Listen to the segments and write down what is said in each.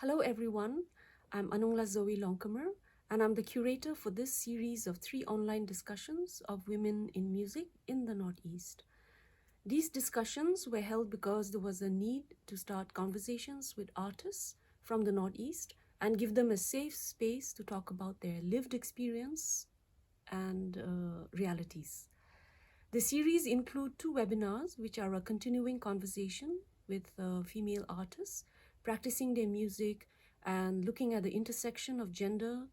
Hello everyone, I'm Anungla Zoe Longkumer, and I'm the curator for this series of 3 online discussions of women in music in the Northeast. These discussions were held because there was a need to start conversations with artists from the Northeast and give them a safe space to talk about their lived experience and realities. The series include 2 webinars, which are a continuing conversation with female artists, practicing their music and looking at the intersection of gender,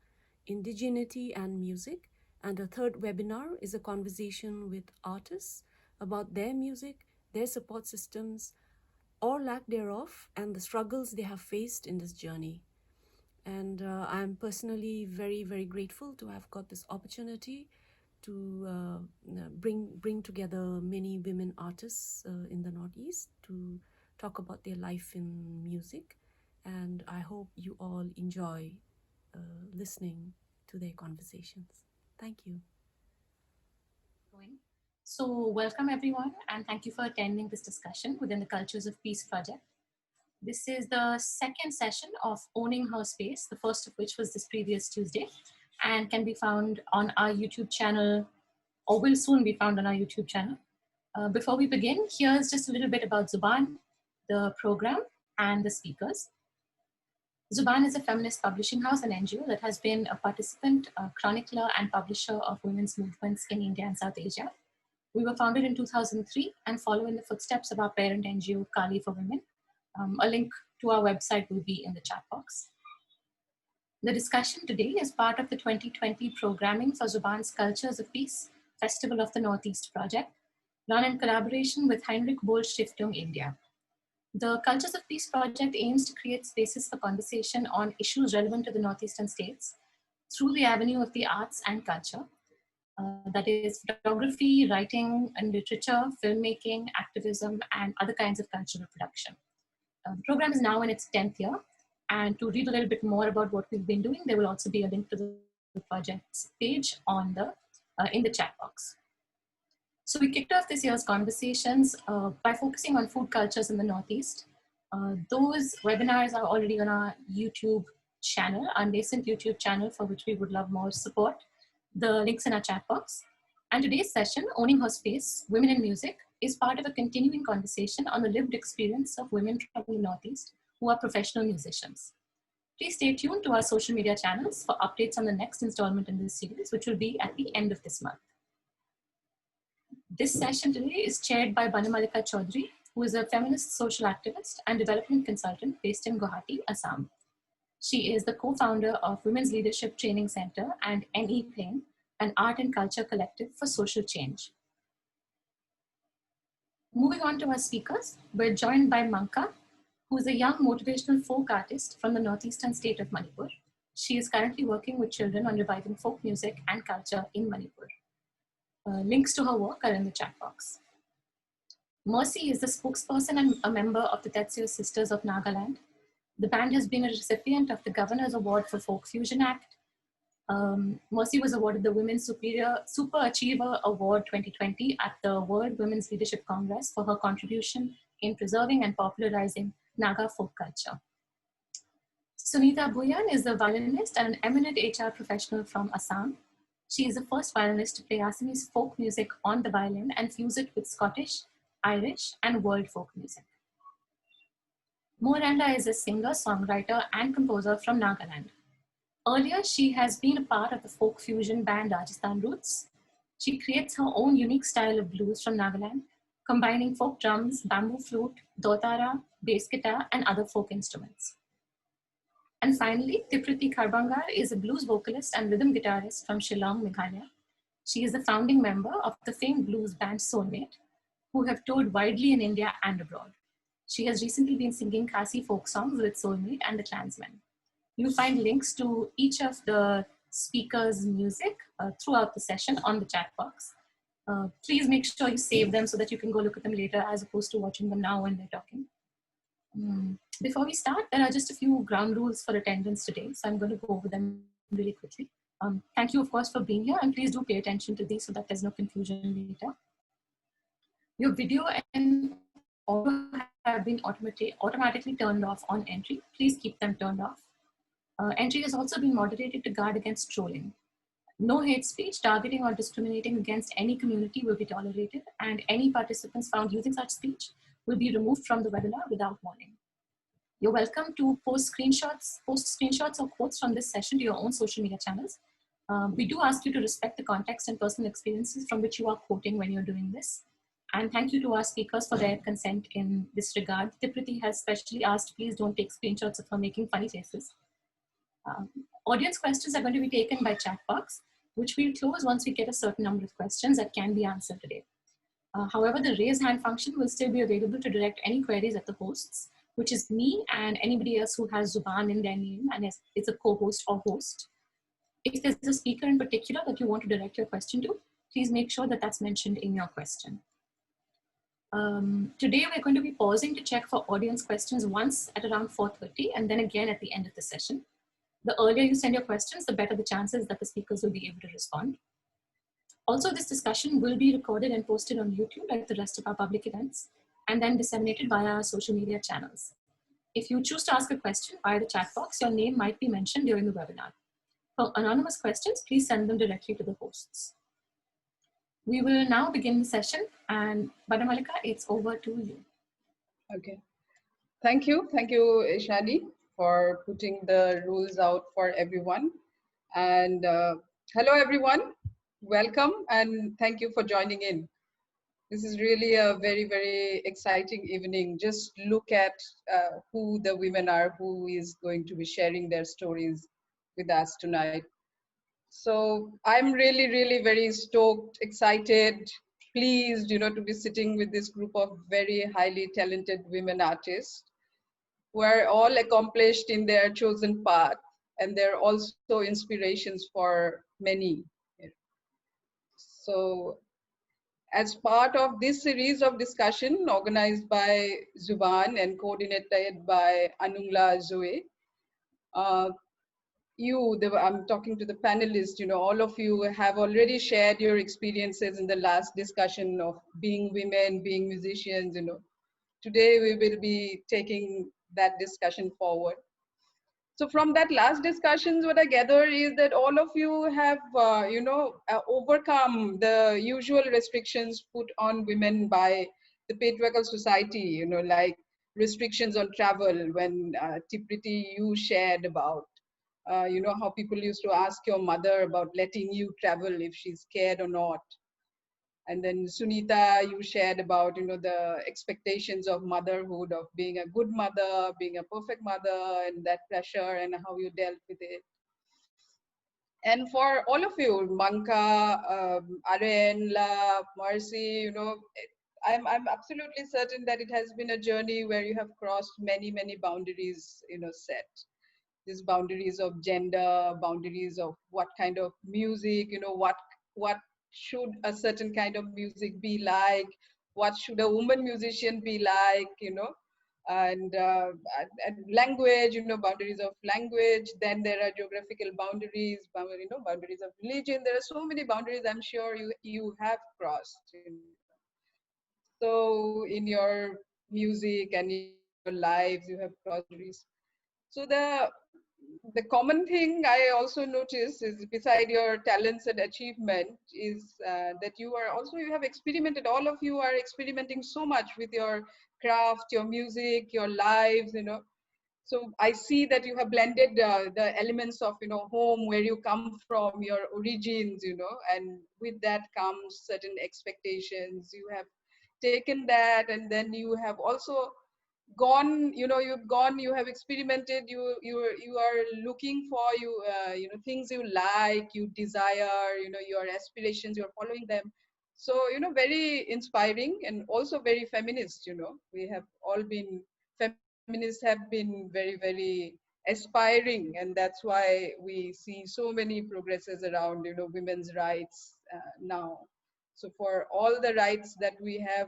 indigeneity, and music. And the third webinar is a conversation with artists about their music, their support systems, or lack thereof, and the struggles they have faced in this journey. And I'm personally very, very grateful to have got this opportunity to bring together many women artists in the Northeast to talk about their life in music. And I hope you all enjoy listening to their conversations. Thank you. So welcome everyone, and thank you for attending this discussion within the Cultures of Peace project. This is the second session of Owning Her Space, the first of which was this previous Tuesday, and can be found on our YouTube channel, or will soon be found on our YouTube channel. Before we begin, here's just a little bit about Zubaan, the program, and the speakers. Zubaan is a feminist publishing house and NGO that has been a participant, chronicler, and publisher of women's movements in India and South Asia. We were founded in 2003 and follow in the footsteps of our parent NGO, Kali for Women. A link to our website will be in the chat box. The discussion today is part of the 2020 programming for Zubaan's Cultures of Peace, Festival of the Northeast project, run in collaboration with Heinrich-Böll-Stiftung India. The Cultures of Peace project aims to create spaces for conversation on issues relevant to the Northeastern states through the avenue of the arts and culture. That is photography, writing and literature, filmmaking, activism, and other kinds of cultural production. The program is now in its 10th year, and to read a little bit more about what we've been doing, there will also be a link to the project's page on in the chat box. So we kicked off this year's conversations by focusing on food cultures in the Northeast. Those webinars are already on our YouTube channel, our nascent YouTube channel, for which we would love more support. The links in our chat box. And today's session, Owning Her Space, Women in Music, is part of a continuing conversation on the lived experience of women from the Northeast who are professional musicians. Please stay tuned to our social media channels for updates on the next installment in this series, which will be at the end of this month. This session today is chaired by Banamallika Choudhury, who is a feminist social activist and development consultant based in Guwahati, Assam. She is the co-founder of Women's Leadership Training Center and NE Pain, an art and culture collective for social change. Moving on to our speakers, we're joined by Mangka, who is a young motivational folk artist from the northeastern state of Manipur. She is currently working with children on reviving folk music and culture in Manipur. Links to her work are in the chat box. Mercy is the spokesperson and a member of the Tetseo Sisters of Nagaland. The band has been a recipient of the Governor's Award for Folk Fusion Act. Mercy was awarded the Women's Super Achiever Award 2020 at the World Women's Leadership Congress for her contribution in preserving and popularizing Naga folk culture. Sunita Bhuyan is a violinist and an eminent HR professional from Assam. She is the first violinist to play Assamese folk music on the violin and fuse it with Scottish, Irish, and world folk music. MoArenla is a singer, songwriter, and composer from Nagaland. Earlier, she has been a part of the folk fusion band Rajasthan Roots. She creates her own unique style of blues from Nagaland, combining folk drums, bamboo flute, dotara, bass guitar, and other folk instruments. And finally, Tipriti Kharbangar is a blues vocalist and rhythm guitarist from Shillong, Meghalaya. She is the founding member of the famed blues band Soulmate, who have toured widely in India and abroad. She has recently been singing Khasi folk songs with Soulmate and the Clansmen. You'll find links to each of the speakers' music throughout the session on the chat box. Please make sure you save them so that you can go look at them later as opposed to watching them now when they're talking. Before we start, there are just a few ground rules for attendance today, so I'm going to go over them really quickly. Thank you, of course, for being here, and please do pay attention to these so that there's no confusion later. Your video and audio have been automatically turned off on entry. Please keep them turned off. Entry has also been moderated to guard against trolling. No hate speech, targeting, or discriminating against any community will be tolerated, and any participants found using such speech will be removed from the webinar without warning. You're welcome to post screenshots or quotes from this session to your own social media channels. We do ask you to respect the context and personal experiences from which you are quoting when you're doing this. And thank you to our speakers for their consent in this regard. Tipriti has specially asked, please don't take screenshots of her making funny faces. Audience questions are going to be taken by chat box, which we'll close once we get a certain number of questions that can be answered today. However, the raise hand function will still be available to direct any queries at the hosts, which is me and anybody else who has Zubaan in their name and is a co-host or host. If there's a speaker in particular that you want to direct your question to, please make sure that that's mentioned in your question. Today, we're going to be pausing to check for audience questions once at around 4:30 and then again at the end of the session. The earlier you send your questions, the better the chances that the speakers will be able to respond. Also, this discussion will be recorded and posted on YouTube like the rest of our public events, and then disseminated via our social media channels. If you choose to ask a question via the chat box, your name might be mentioned during the webinar. For anonymous questions, please send them directly to the hosts. We will now begin the session, and Banamallika, it's over to you. Okay. Thank you, Ishani, for putting the rules out for everyone. And hello, everyone. Welcome, and thank you for joining in. This is really a very, very exciting evening. Just look at who the women are, who is going to be sharing their stories with us tonight. So I'm really, really very stoked, excited, pleased, to be sitting with this group of very highly talented women artists who are all accomplished in their chosen path, and they're also inspirations for many. So as part of this series of discussion organized by Zubaan and coordinated by Anungla Zoe, I'm talking to the panelists, all of you have already shared your experiences in the last discussion of being women, being musicians, Today we will be taking that discussion forward. So from that last discussions, what I gather is that all of you have, overcome the usual restrictions put on women by the patriarchal society, like restrictions on travel when Tipriti, you shared about, how people used to ask your mother about letting you travel if she's scared or not. And then Sunita, you shared about, the expectations of motherhood, of being a good mother, being a perfect mother, and that pressure and how you dealt with it. And for all of you, Mangka, MoArenla, Mercy, I'm absolutely certain that it has been a journey where you have crossed many, many boundaries, set. These boundaries of gender, boundaries of what kind of music, what should a certain kind of music be like, what should a woman musician be like, and language, boundaries of language. Then there are geographical boundaries, boundaries of religion. There are so many boundaries I'm sure you have crossed. So in your music and in your lives, you have crossed boundaries. So the common thing I also notice is, beside your talents and achievement, is that you have experimented. All of you are experimenting so much with your craft, your music, your lives, So I see that you have blended the elements of, home, where you come from, your origins, and with that comes certain expectations. You have taken that, and then you have also gone, you have experimented, you are looking for things you like, you desire, your aspirations, you're following them. So very inspiring, and also very feminist. We have all been, feminists have been very, very aspiring, and that's why we see so many progresses around women's rights now. So for all the rights that we have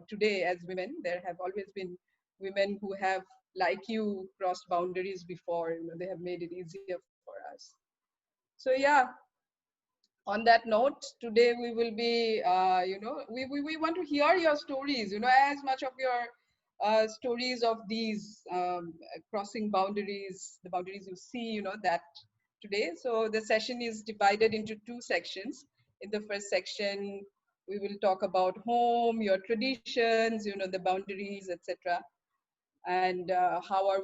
today as women, there have always been women who have, like you, crossed boundaries before. They have made it easier for us. So yeah, on that note, today we will be, we want to hear your stories, as much of your stories of these crossing boundaries, the boundaries you see, that today. So the session is divided into two sections. In the first section, we will talk about home, your traditions, the boundaries, etc. And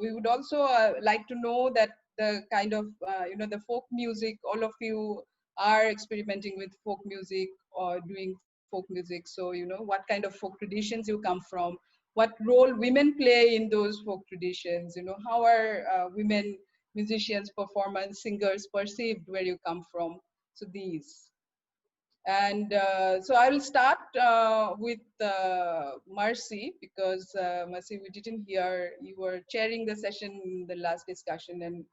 we would also like to know that the kind of, the folk music, all of you are experimenting with folk music or doing folk music. So, what kind of folk traditions you come from, what role women play in those folk traditions, how are women musicians, performers, singers perceived where you come from. So these. And so I will start with Mercy, because Mercy, we didn't hear, you were chairing the session in the last discussion, and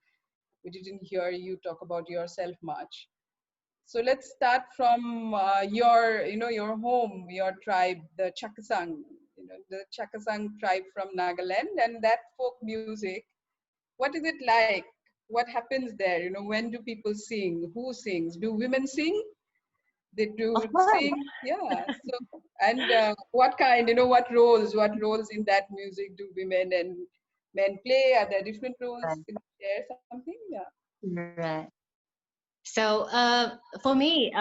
we didn't hear you talk about yourself much. So let's start from your home, your tribe, the Chakasang, the Chakasang tribe from Nagaland, and that folk music. What is it like? What happens there? When do people sing? Who sings? Do women sing? They do Of course. sing, yeah. So, and what kind, what roles in that music do women and men play? Are there different roles? Right. Can you share something? Yeah. Right. So for me,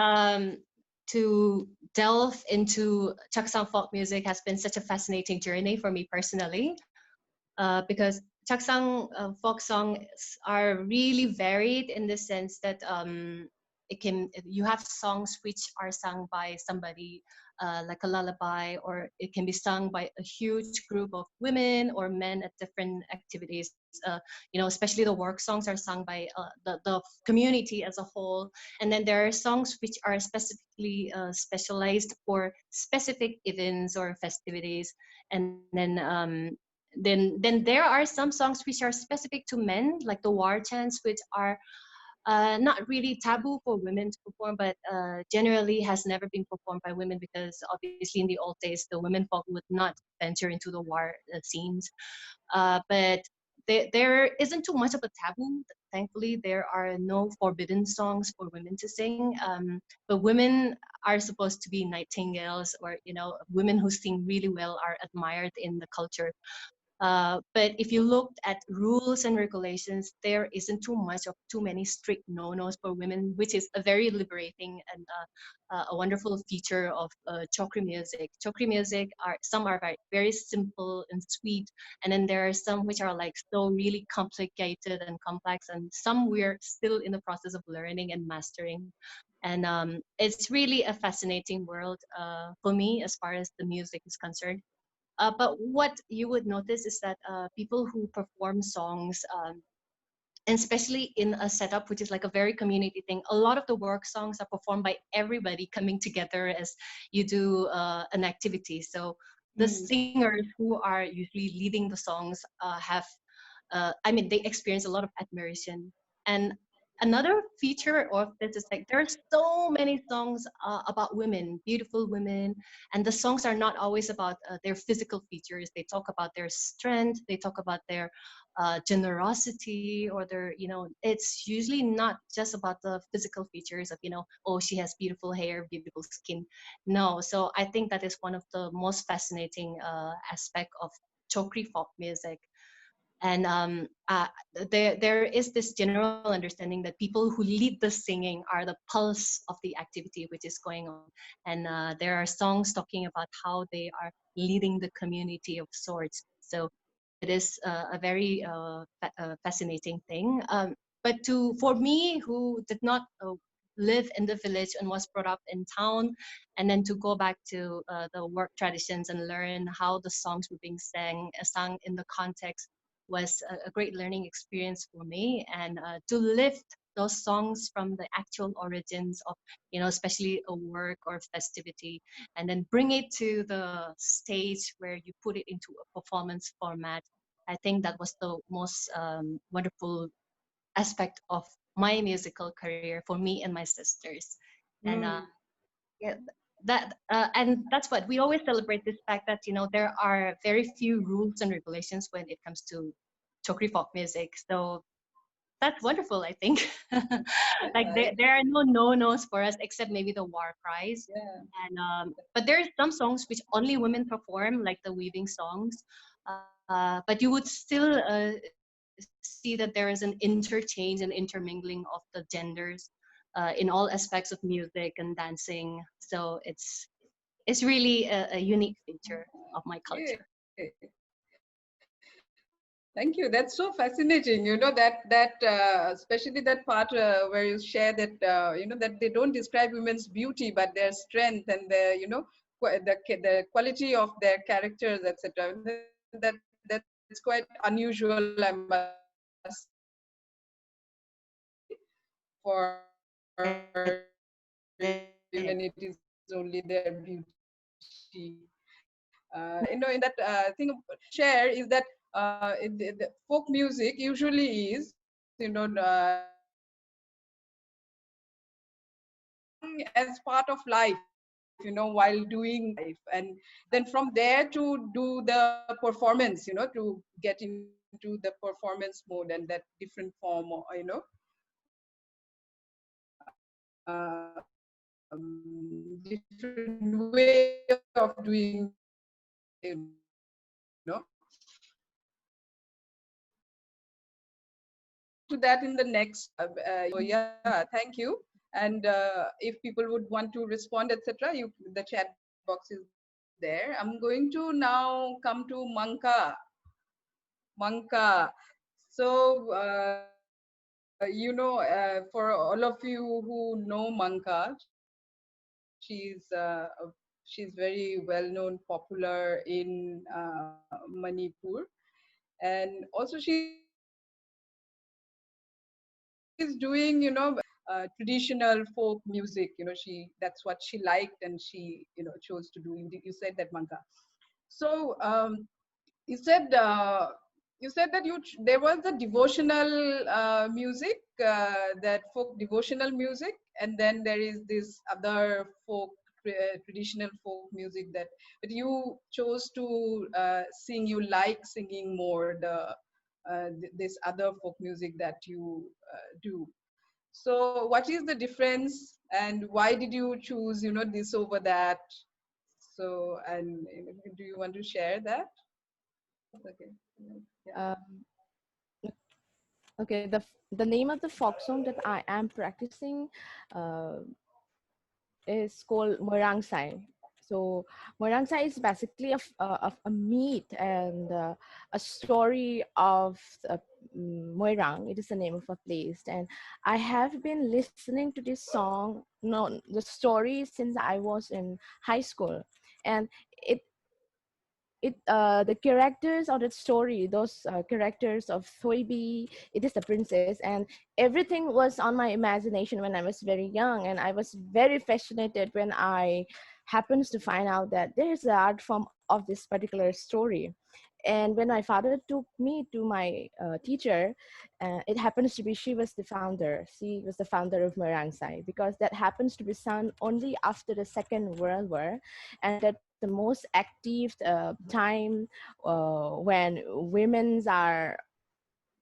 to delve into Chaksang folk music has been such a fascinating journey for me personally, because Chaksang folk songs are really varied in the sense that you have songs which are sung by somebody like a lullaby, or it can be sung by a huge group of women or men at different activities. Especially the work songs are sung by the community as a whole, and then there are songs which are specifically specialized for specific events or festivities, and then there are some songs which are specific to men, like the war chants, which are not really taboo for women to perform, but generally has never been performed by women, because obviously in the old days the women folk would not venture into the war scenes. But there isn't too much of a taboo. Thankfully, there are no forbidden songs for women to sing. But women are supposed to be nightingales, or women who sing really well are admired in the culture. But if you looked at rules and regulations, there isn't too many strict no-nos for women, which is a very liberating and a wonderful feature of chokri music. Chokri music some are very simple and sweet, and then there are some which are like so really complicated and complex, and some we're still in the process of learning and mastering. And it's really a fascinating world for me as far as the music is concerned. But what you would notice is that people who perform songs, and especially in a setup which is like a very community thing, a lot of the work songs are performed by everybody coming together as you do an activity. So the singers who are usually leading the songs they experience a lot of admiration. And another feature of this is like there are so many songs about women, beautiful women, and the songs are not always about their physical features. They talk about their strength, they talk about their generosity, or it's usually not just about the physical features of, oh, she has beautiful hair, beautiful skin. No, so I think that is one of the most fascinating aspect of chokri folk music. And there is this general understanding that people who lead the singing are the pulse of the activity which is going on. And there are songs talking about how they are leading the community of sorts. So it is a very fascinating thing. But for me, who did not live in the village and was brought up in town, and then to go back to the work traditions and learn how the songs were being sung in the context, was a great learning experience for me. And to lift those songs from the actual origins of, especially a work or festivity, and then bring it to the stage where you put it into a performance format. I think that was the most wonderful aspect of my musical career for me and my sisters. And yeah, and that's what we always celebrate, this fact that there are very few rules and regulations when it comes to chokri folk music. So that's wonderful, I think. Like there are no-nos for us, except maybe the war cries. Yeah. And but there are some songs which only women perform, like the weaving songs. but you would still see that there is an interchange and intermingling of the genders in all aspects of music and dancing. So it's really a unique feature of my culture. Okay. Thank you. That's so fascinating. You know especially that part where you share that that they don't describe women's beauty, but their strength and their the quality of their characters, etc. That's quite unusual, I must for even it is only their beauty. In that thing share is that the folk music usually is as part of life, while doing life, and then from there to do the performance, to get into the performance mode and that different form, or different way of doing, to that in the next yeah, thank you. And if people would want to respond, etc., the chat box is there. I'm going to now come to Mangka. So for all of you who know Mangka, she's very well known, popular in Manipur, and also she's doing traditional folk music. That's what she liked, and she chose to do. You said that, Mangka. So you said that there was the devotional music, that folk devotional music, and then there is this other folk traditional folk music but you chose to sing. You like singing more this other folk music that you do. So what is the difference, and why did you choose this over that? So, and do you want to share that? Okay. Yeah. Okay, the name of the folk song that I am practicing uh, is called Morangsai. So Morangsai is basically of a myth and a story of Moirang. It is the name of a place, and I have been listening to this song, no, the story, since I was in high school, and it the characters of that story, those characters of Thoibi, it is the princess, and everything was on my imagination when I was very young, and I was very fascinated when I happens to find out that there is an art form of this particular story. And when my father took me to my teacher, it happens to be she was the founder. She was the founder of Merangsai, because that happens to be sung only after the Second World War, and that's the most active time when women are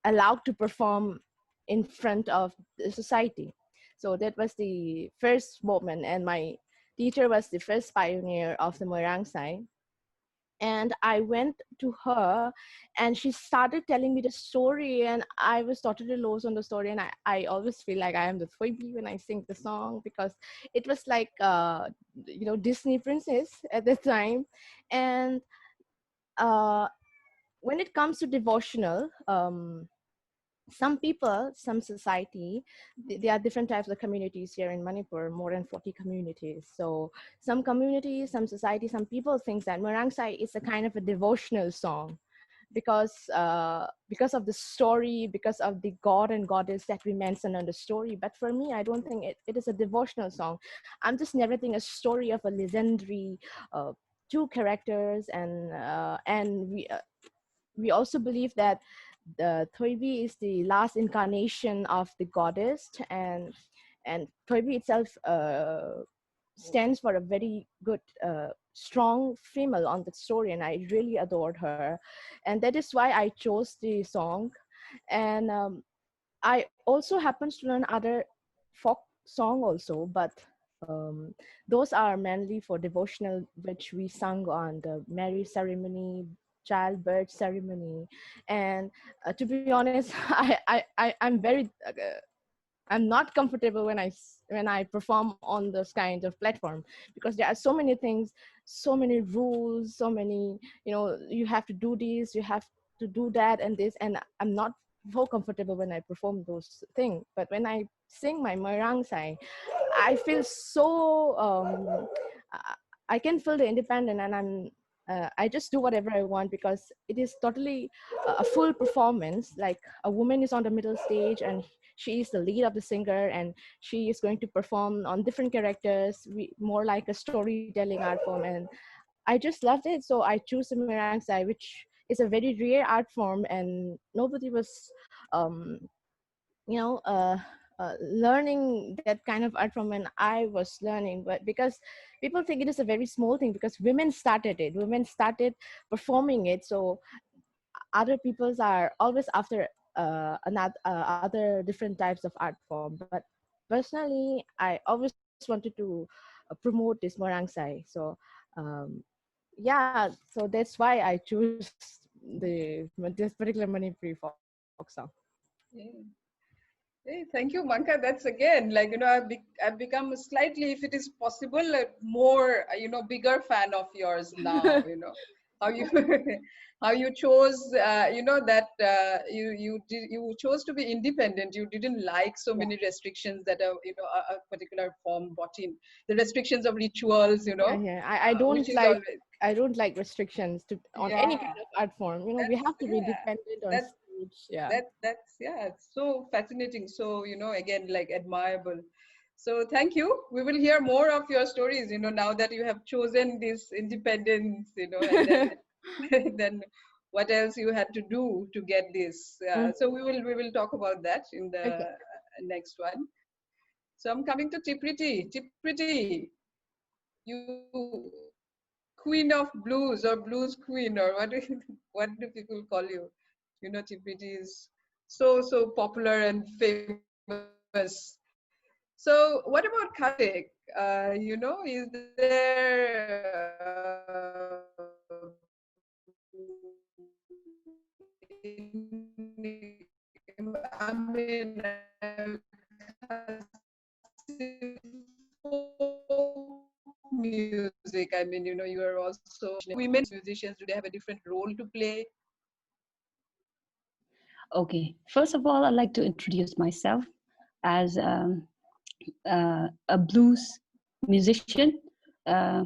allowed to perform in front of the society. So that was the first moment, and my teacher was the first pioneer of the Merangsai. And I went to her, and she started telling me the story, and I was totally lost on the story. And I always feel like I am the Thoibi when I sing the song, because it was like Disney princess at the time. And uh, when it comes to devotional, some people, some society, there are different types of communities here in Manipur, more than 40 communities. So some communities, some society, some people think that Merangsai is a kind of a devotional song, because of the story, because of the god and goddess that we mentioned on the story. But for me, I don't think it is a devotional song. I'm just narrating a story of a legendary two characters, and we also believe that the Thoibi is the last incarnation of the goddess, and Thoibi itself stands for a very good, strong female on the story, and I really adored her, and that is why I chose the song. And I also happens to learn other folk song also, but those are mainly for devotional, which we sung on the marriage ceremony, childbirth ceremony. And to be honest, I'm not comfortable when I perform on those kinds of platform, because there are so many things, so many rules, so many, you have to do this, you have to do that and this, and I'm not so comfortable when I perform those things. But when I sing my Marang Sai, I feel so I I can feel the independent, and I just do whatever I want, because it is totally a full performance. Like a woman is on the middle stage, and she is the lead of the singer, and she is going to perform on different characters, more like a storytelling art form. And I just loved it, so I choose the Mirang Sai, which is a very rare art form, and nobody was um, you know learning that kind of art from when I was learning. But because people think it is a very small thing, because women started performing it, so other peoples are always after other different types of art form. But personally, I always wanted to promote this Morang Sai. So um, yeah, so that's why I choose this particular Manipuri folk song. Yeah. Hey, thank you, Mangka. That's again, like, I've become slightly, if it is possible, a more, bigger fan of yours now, how you, how you chose, that you chose to be independent. You didn't like so Yeah. many restrictions that a particular form brought in. The restrictions of rituals, Yeah. I don't which is like always, I don't like restrictions to on yeah, any kind of art form. We that's, have to be yeah, independent on that's, stage. Yeah. that's yeah, it's so fascinating, so again, like, admirable. So thank you. We will hear more of your stories, now that you have chosen this independence, and then then what else you had to do to get this. Mm, So we will talk about that in the okay. next one. So I'm coming to Tipriti. Tipriti, you queen of blues, or blues queen, or what do people call you? Tipriti is so popular and famous. So what about Karthik? Is there I mean, music. I mean, you are also women musicians. Do they have a different role to play? Okay, first of all, I'd like to introduce myself as a blues musician. Uh,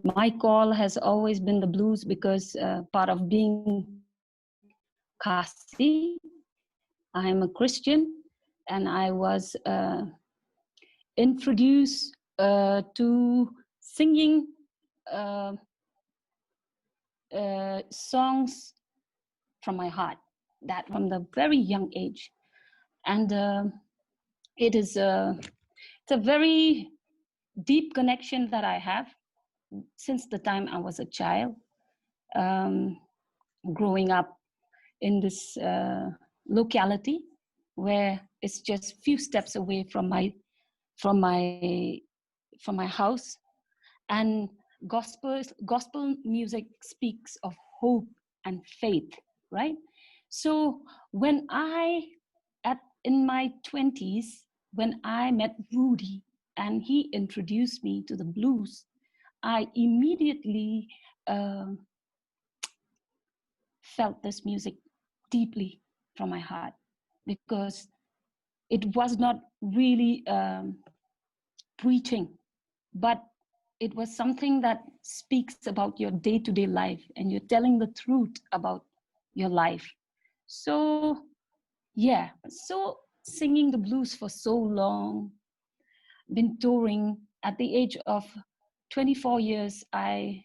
my call has always been the blues because part of being Kasi, I'm a Christian, and I was introduced to singing uh, songs from my heart, that from the very young age. And it's a very deep connection that I have since the time I was a child, um, growing up in this locality where it's just few steps away from my from my house. And gospel music speaks of hope and faith, right? So when in my 20s, when I met Rudy and he introduced me to the blues, I immediately felt this music deeply from my heart, because it was not really preaching, but it was something that speaks about your day-to-day life, and you're telling the truth about your life. So yeah, so singing the blues for so long, been touring. At the age of 24 years, I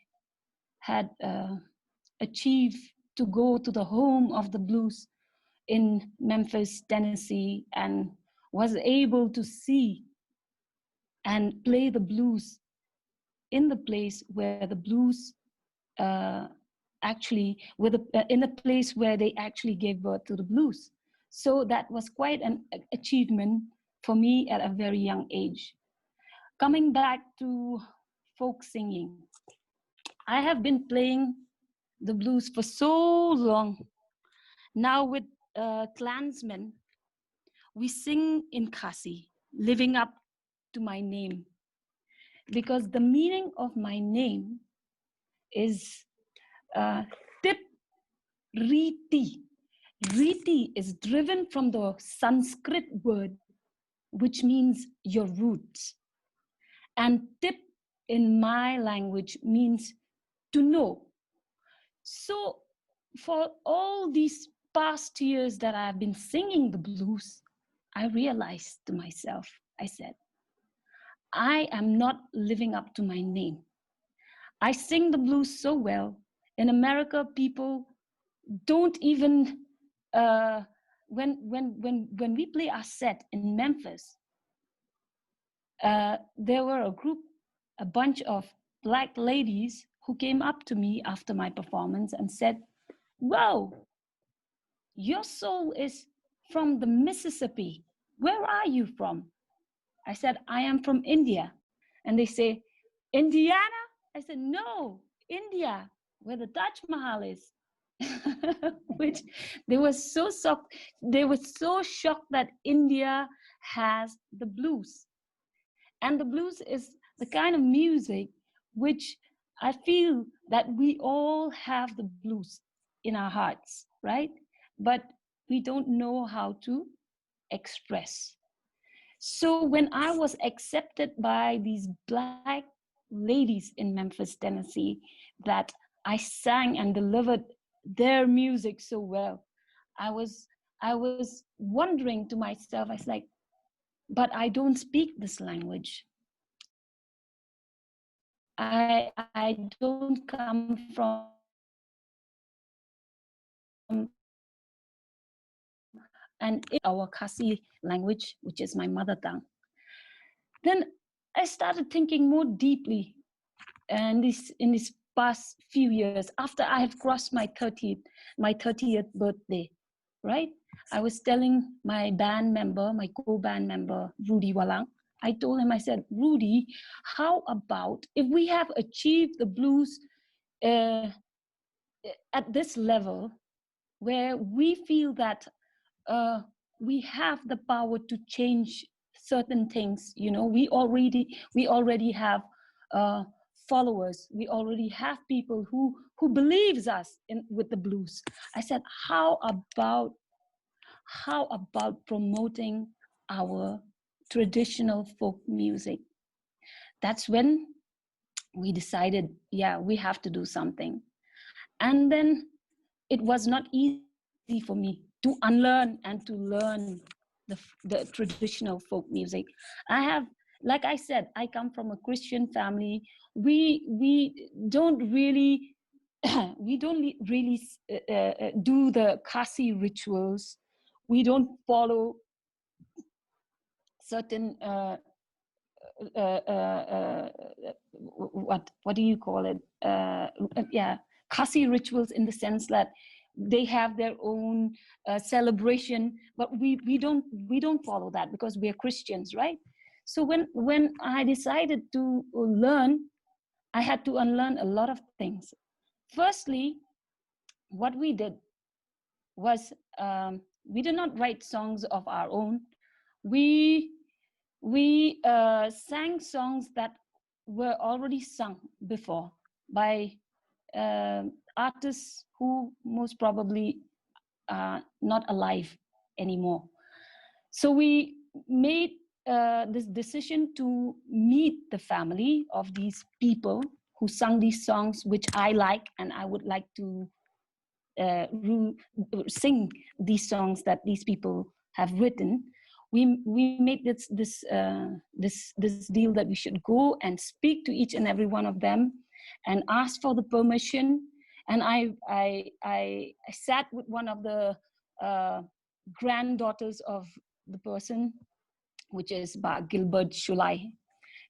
had achieved to go to the home of the blues in Memphis, Tennessee, and was able to see and play the blues in the place where the blues in the place where they actually gave birth to the blues. So that was quite an achievement for me at a very young age. Coming back to folk singing, I have been playing the blues for so long. Now with clansmen, we sing in Khasi, living up to my name. Because the meaning of my name is Tipriti. Riti is driven from the Sanskrit word, which means your roots. And tip in my language means to know. So for all these past years that I've been singing the blues, I realized to myself, I said, I am not living up to my name. I sing the blues so well. In America, people don't even, when we play our set in Memphis, there were a bunch of Black ladies who came up to me after my performance and said, "Whoa, your soul is from the Mississippi. Where are you from?" I said, "I am from India." And they say, "Indiana?" I said, "No, India, where the Taj Mahal is." Which they were so shocked. They were so shocked that India has the blues. And the blues is the kind of music which I feel that we all have the blues in our hearts, right? But we don't know how to express. So when I was accepted by these Black ladies in Memphis, Tennessee, that I sang and delivered their music so well, I was wondering to myself, I was like, but I don't speak this language. I don't come from our Khasi language, which is my mother tongue. Then I started thinking more deeply, and in this past few years, after I have crossed my 30th birthday, right? I was telling my band member, my co-band member, Rudy Walang, I told him, I said, "Rudy, how about if we have achieved the blues at this level where we feel that we have the power to change certain things, you know, we already have followers, we already have people who believes us with the blues." I said, how about promoting our traditional folk music? That's when we decided, yeah, we have to do something. And then it was not easy for me to unlearn and to learn the traditional folk music. I have, like I said, I come from a Christian family. We don't really do the Kasi rituals. We don't follow certain what do you call it? Kasi rituals, in the sense that they have their own celebration, but we don't follow that because we are Christians, right? So when I decided to learn, I had to unlearn a lot of things. Firstly, what we did was we did not write songs of our own. We sang songs that were already sung before by artists who most probably are not alive anymore. So we made this decision to meet the family of these people who sung these songs, which I like, and I would like to sing these songs that these people have written. We made this deal that we should go and speak to each and every one of them and ask for the permission. And I sat with one of the granddaughters of the person, which is Ba Gilbert Shulai.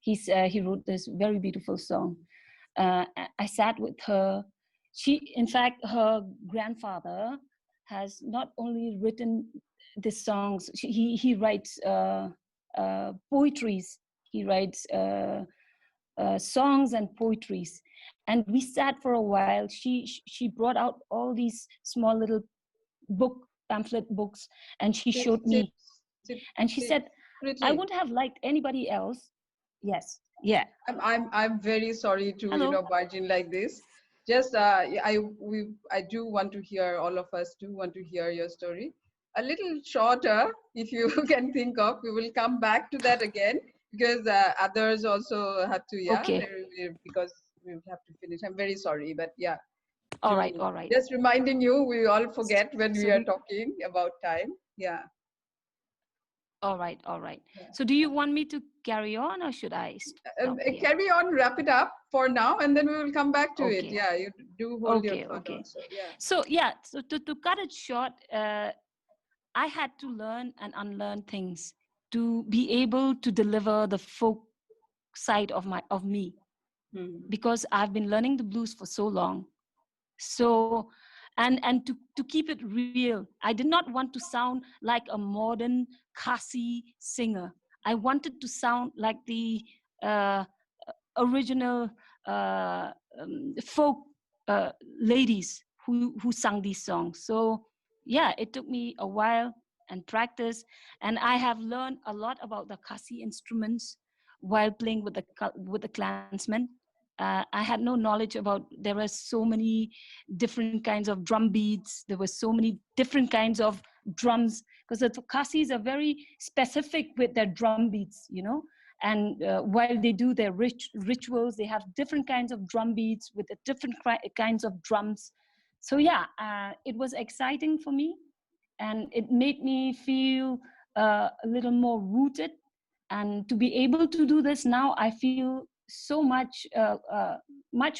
He wrote this very beautiful song. I sat with her. In fact, her grandfather has not only written the songs, he writes poetries. He writes songs and poetries. And we sat for a while. She brought out all these small little pamphlet books, and she showed me. And she said, I wouldn't have liked anybody else. Yes. Yeah. I'm very sorry to Hello. barge in like this. Just I do want to hear, all of us do want to hear your story. A little shorter, if you can think of. We will come back to that again, because others also have to, Okay. because we have to finish. I'm very sorry, but yeah. All right. Just reminding you, we all forget when So we are talking about time. Yeah. All right. Yeah. So do you want me to carry on, or should I stop here? Carry on, wrap it up for now, and then we will come back to it. Yeah, you do hold your thought also. Yeah. So to cut it short, I had to learn and unlearn things to be able to deliver the folk side of me, because I've been learning the blues for so long. So and to keep it real, I did not want to sound like a modern Khasi singer. I wanted to sound like the original folk ladies who sang these songs. So yeah, it took me a while and practice, and I have learned a lot about the Khasi instruments while playing with the clansmen. I had no knowledge about, there were so many different kinds of drum beats. There were so many different kinds of drums, because the Khasis are very specific with their drum beats, and while they do their rituals, they have different kinds of drum beats with the different kinds of drums. So yeah, it was exciting for me, and it made me feel a little more rooted. And to be able to do this now, I feel so much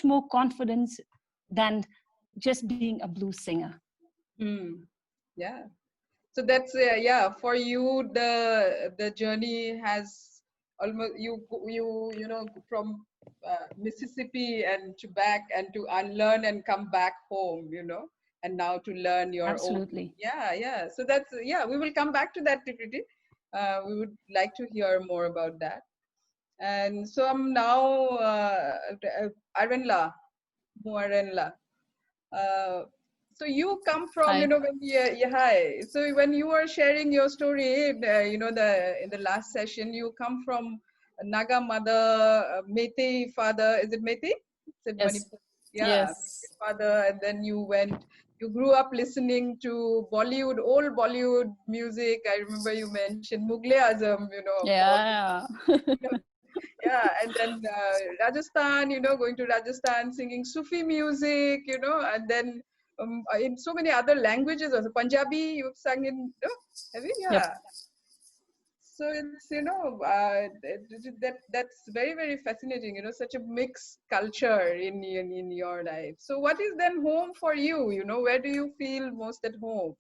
more confidence than just being a blues singer. Yeah. So that's for you, the journey has almost from Mississippi and to back and to unlearn and come back home, and now to learn your Absolutely. own. Yeah. So that's we will come back to that, Tipriti. We would like to hear more about that. And so I'm now MoArenla. So you come from, Hi. Hi. So when you were sharing your story, in the last session, you come from Naga mother, Meitei father. Is it Meitei? Yes. Yeah, Yes. Meitei father, and then you grew up listening to old Bollywood music. I remember you mentioned Mughal Azam, Yeah. yeah, and then Rajasthan, going to Rajasthan, singing Sufi music, and then in so many other languages also. Punjabi, you've sung in, have you? Yeah. Yep. So it's, that's very, very fascinating, such a mixed culture in your life. So what is then home for you? Where do you feel most at home?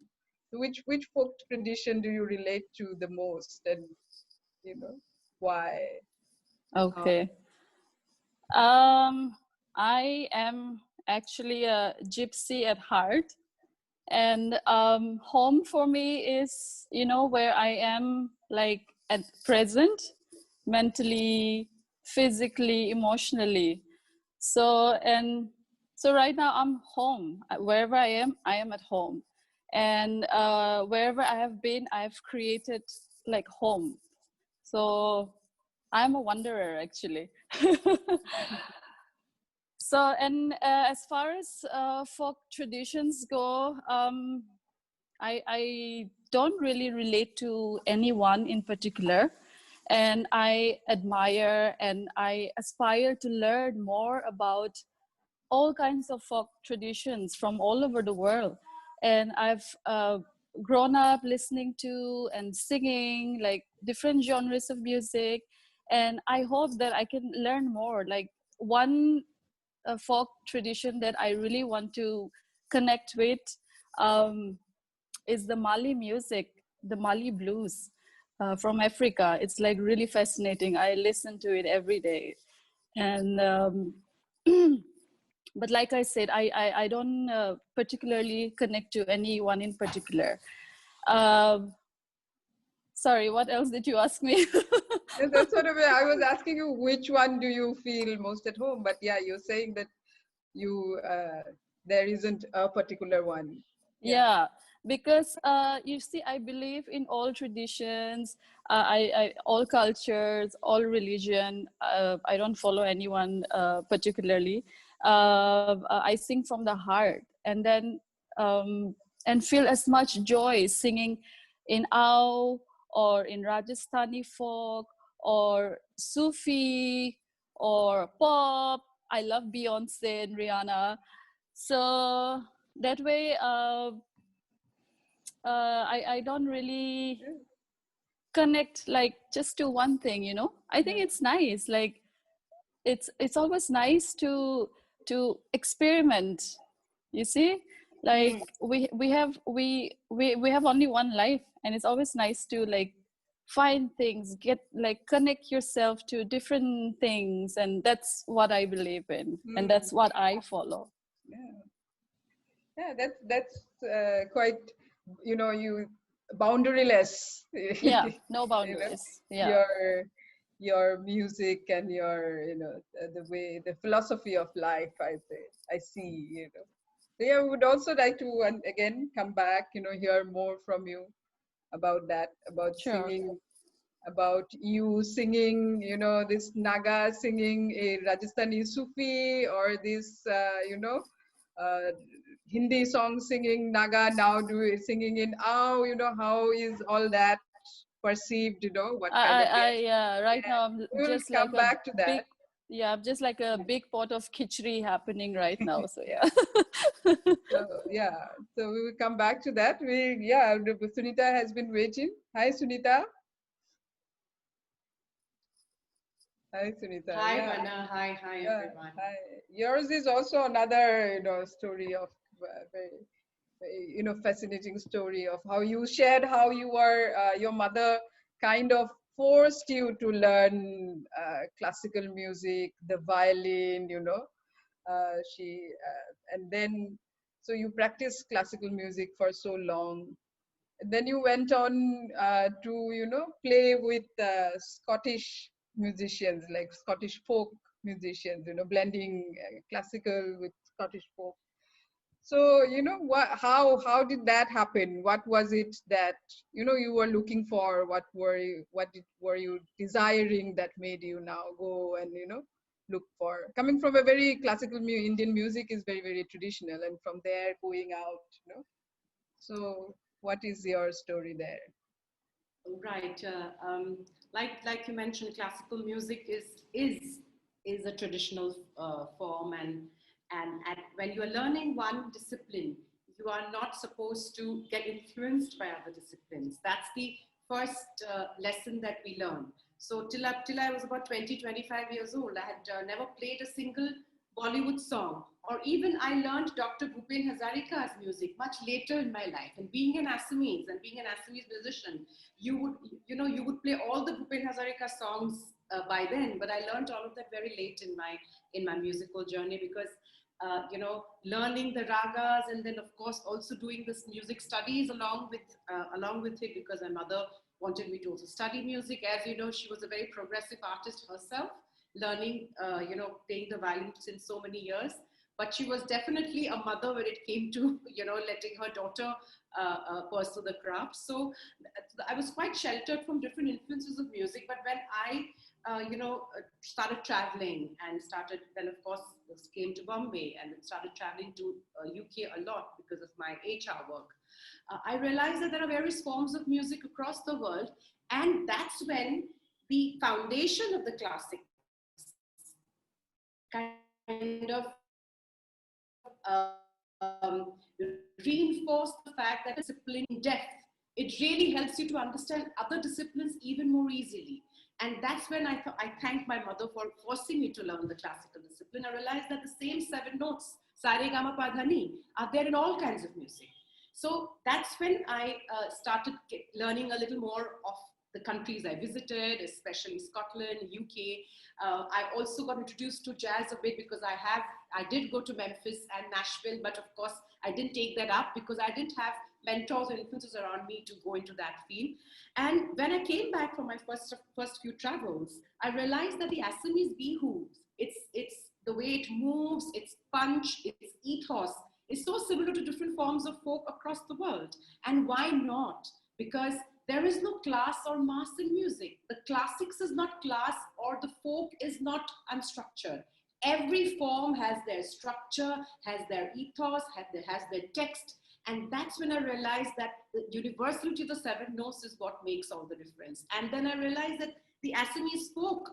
Which folk tradition do you relate to the most, and, why? Okay. I am actually a gypsy at heart, and home for me is, where I am, like, at present, mentally, physically, emotionally. So right now I'm home. Wherever I am at home, and wherever I have been, I've created like home. So I'm a wanderer, actually. So, and as far as folk traditions go, I don't really relate to anyone in particular. And I admire and I aspire to learn more about all kinds of folk traditions from all over the world. And I've grown up listening to and singing like different genres of music. And I hope that I can learn more. Like one folk tradition that I really want to connect with is the Mali music, the Mali blues from Africa. It's like really fascinating. I listen to it every day. And but like I said, I don't particularly connect to anyone in particular. Sorry, what else did you ask me? Yeah, that's sort of, I was asking you which one do you feel most at home, but yeah, you're saying that you there isn't a particular one. Yeah, because you see, I believe in all traditions, all cultures, all religion. I don't follow anyone particularly. I sing from the heart, and then and feel as much joy singing in Ao or in Rajasthani folk or Sufi or pop. I love Beyonce and Rihanna. So that way, I don't really connect like just to one thing, you know. I think it's nice. Like it's always nice to experiment. You see, like we have only one life, and it's always nice to like find things, get like connect yourself to different things, and that's what I believe in, and that's what I follow. Yeah, that's quite, you know, you boundaryless. Yeah, no You know, boundaries. Yeah, your music and your, you know, the way, the philosophy of life, I see, you know. So yeah, we would also like to again come back, you know, hear more from you about that, about sure. singing, about you singing, you know, this Naga singing a Rajasthani Sufi, or this, you know, uh, Hindi song singing Naga, now singing in Ao, you know, how is all that perceived, you know, what kind of Yeah, right yeah, now I'm we will just like come a back to that. big, yeah, I'm just like a big pot of khichdi happening right now. So yeah. So yeah, so we will come back to that. Yeah, Sunita has been waiting. Hi, Sunita. Hi, Sunita. Hi, Yeah. Vanna. Hi, Yeah, everyone. hi. Yours is also another, you know, story of very, very, you know, fascinating story of how you shared how you were, your mother kind of forced you to learn classical music, the violin, you know. And then, so you practiced classical music for so long. And then you went on to, you know, play with Scottish musicians, like Scottish folk musicians, you know, blending classical with Scottish folk. So, you know, how did that happen? What was it that, you know, you were looking for? Were you desiring that made you now go and, you know, look for? Coming from a very classical Indian music is very, very traditional, and from there going out, you know. So, what is your story there? Right. Like you mentioned, classical music is a traditional form, and when you are learning one discipline, you are not supposed to get influenced by other disciplines. That's the first lesson that we learn. So till I was about 25 years old, I had never played a single Bollywood song, or even I learned Dr. Bhupen Hazarika's music much later in my life. And being an Assamese musician, you would play all the Bhupen Hazarika songs by then, but I learned all of that very late in my musical journey, because learning the ragas, and then of course also doing this music studies along with it, because my mother wanted me to also study music. As you know, she was a very progressive artist herself, learning, playing the violin since so many years. But she was definitely a mother when it came to, letting her daughter pursue the craft. So I was quite sheltered from different influences of music. But when I, started traveling and then of course came to Bombay and started traveling to UK a lot because of my HR work, I realized that there are various forms of music across the world. And that's when the foundation of the classics kind of reinforce the fact that discipline in depth, it really helps you to understand other disciplines even more easily. And that's when I thank my mother for forcing me to learn the classical discipline. I realized that the same 7 notes, sa re ga ma pa dha ni, are there in all kinds of music. So that's when I started learning a little more of the countries I visited, especially Scotland, UK. I also got introduced to jazz a bit because I did go to Memphis and Nashville, but of course I didn't take that up because I didn't have mentors or influences around me to go into that field. And when I came back from my first few travels, I realized that the Assamese bihu, it's the way it moves, its punch, its ethos is so similar to different forms of folk across the world. And why not? Because there is no class or mass in music. The classics is not class, or the folk is not unstructured. Every form has their structure, has their ethos, has their text. And that's when I realized that the universality of the seven notes is what makes all the difference. And then I realized that the Assamese folk,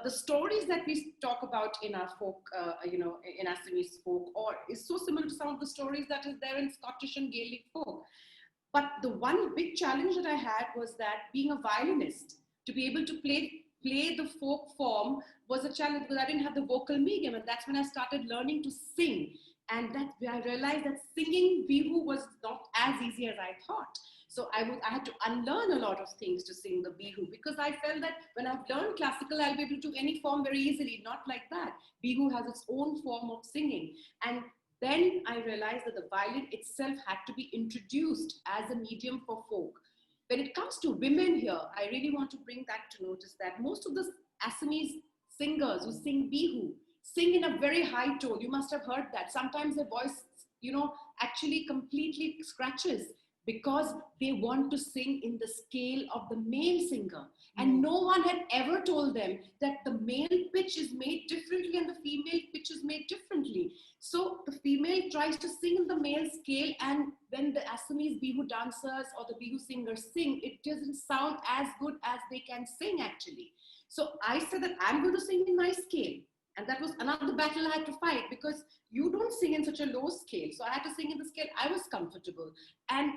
the stories that we talk about in our folk, in Assamese folk, or is so similar to some of the stories that is there in Scottish and Gaelic folk. But the one big challenge that I had was that being a violinist, to be able to play the folk form was a challenge because I didn't have the vocal medium. And that's when I started learning to sing. And that I realized that singing bihu was not as easy as I thought. So I had to unlearn a lot of things to sing the bihu, because I felt that when I've learned classical, I'll be able to do any form very easily. Not like that. Bihu has its own form of singing. And then I realized that the violin itself had to be introduced as a medium for folk. When it comes to women here, I really want to bring that to notice that most of the Assamese singers who sing bihu sing in a very high tone. You must have heard that. Sometimes their voice, actually completely scratches because they want to sing in the scale of the male singer. And no one had ever told them that the male pitch is made differently and the female pitch is made differently. So the female tries to sing in the male scale, and when the Assamese bihu dancers or the bihu singers sing, it doesn't sound as good as they can sing actually. So I said that I'm going to sing in my scale. And that was another battle I had to fight, because you don't sing in such a low scale. So I had to sing in the scale I was comfortable. And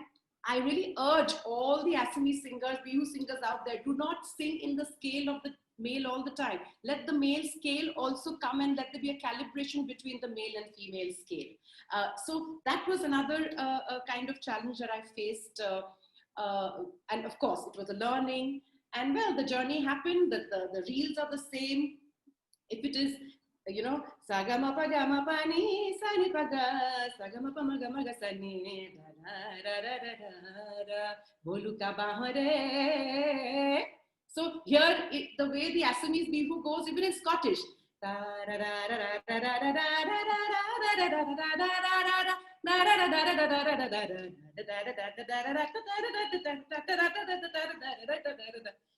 I really urge all the Assamese singers, bihu singers out there, do not sing in the scale of the male all the time. Let the male scale also come, and let there be a calibration between the male and female scale. So that was another kind of challenge that I faced. And of course, it was a learning. And well, the journey happened. The reels are the same. If it is, sagama pagama pani sani paga sagama pamaga maga sani boluka bahare. So here, the way the Assamese bihu goes, even in Scottish.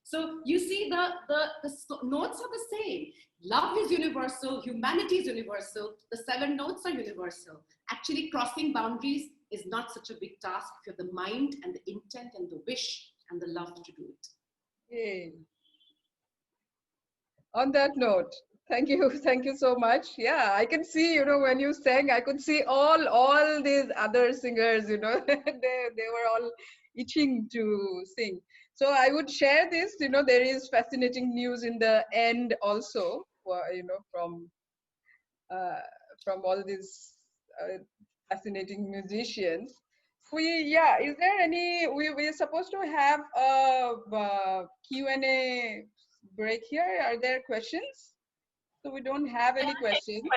So you see the notes are the same. Love is universal, humanity is universal, the seven notes are universal. Actually, crossing boundaries is not such a big task if you have the mind and the intent and the wish and the love to do it. Yay. On that note, thank you so much. Yeah, I can see, when you sang, I could see all these other singers, they were all itching to sing. So I would share this, there is fascinating news in the end also, from all these fascinating musicians. Is there any, we're supposed to have a Q&A break here. Are there questions? So we don't have any questions.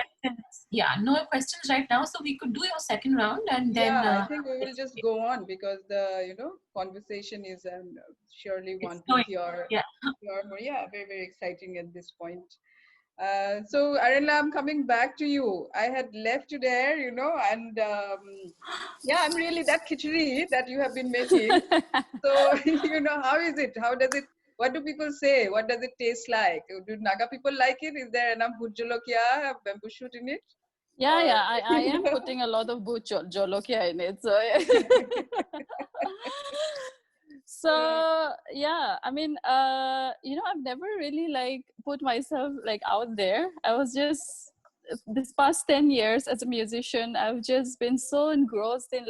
Yeah, no questions right now. So we could do your second round, and then I think we will just go on, because the conversation is surely want to hear more. Yeah, very, very exciting at this point. So MoArenla, I'm coming back to you. I had left you there, and I'm really that khichdi that you have been making. So, how is it? How does it? What do people say? What does it taste like? Do Naga people like it? Is there enough bhut jolokia, bamboo shoot in it? I am putting a lot of bhut jolokia in it. So I mean, I've never really put myself out there. I was just, this past 10 years as a musician, I've just been so engrossed in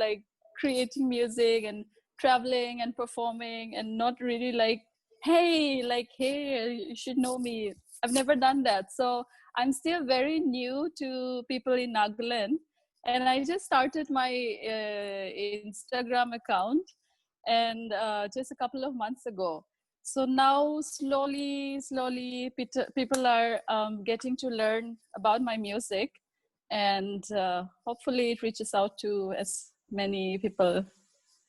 creating music and traveling and performing, and not really hey, you should know me. I've never done that. So I'm still very new to people in Nagaland, and I just started my Instagram account, and just a couple of months ago. So now slowly people are getting to learn about my music, and hopefully it reaches out to as many people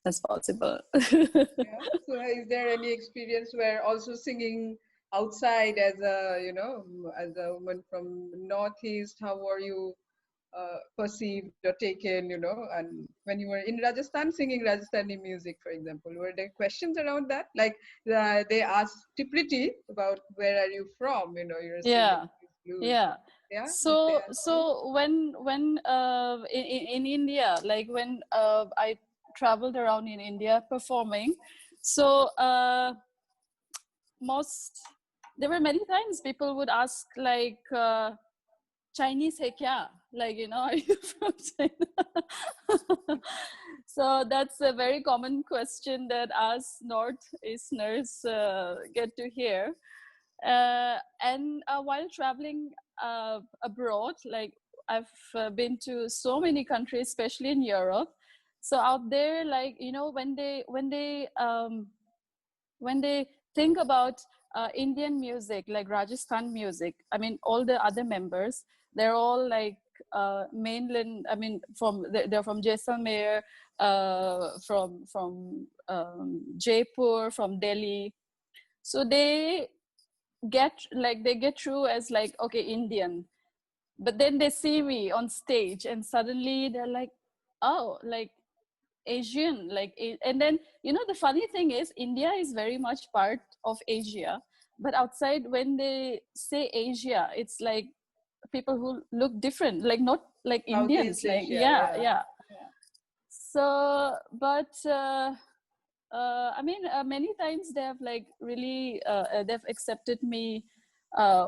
as possible. Yeah. So is there any experience where also singing outside as a, as a woman from Northeast, how were you perceived or taken, and when you were in Rajasthan singing Rajasthani music, for example, were there questions around that? Like they asked Tipriti about where are you from, you're Yeah, singing these blues. yeah. Yeah, did they So ask you? so when in India, like when I traveled around in India performing, so there were many times people would ask like Chinese hai kya? Like, are you from China? So that's a very common question that us Northeasterners get to hear. And while traveling abroad, like I've been to so many countries, especially in Europe. So out there, like, when they think about Indian music, like Rajasthan music, I mean, all the other members, they're all like mainland. I mean, they're from Jaisalmer, from Jaipur, from Delhi. So they get through as like, okay, Indian, but then they see me on stage and suddenly they're like, oh, like Asian, like, and then, the funny thing is India is very much part of Asia, but outside when they say Asia, it's like people who look different, like not like Southeast Indians, like, Asia, yeah, yeah. yeah. So, but I mean, many times they have like really they've accepted me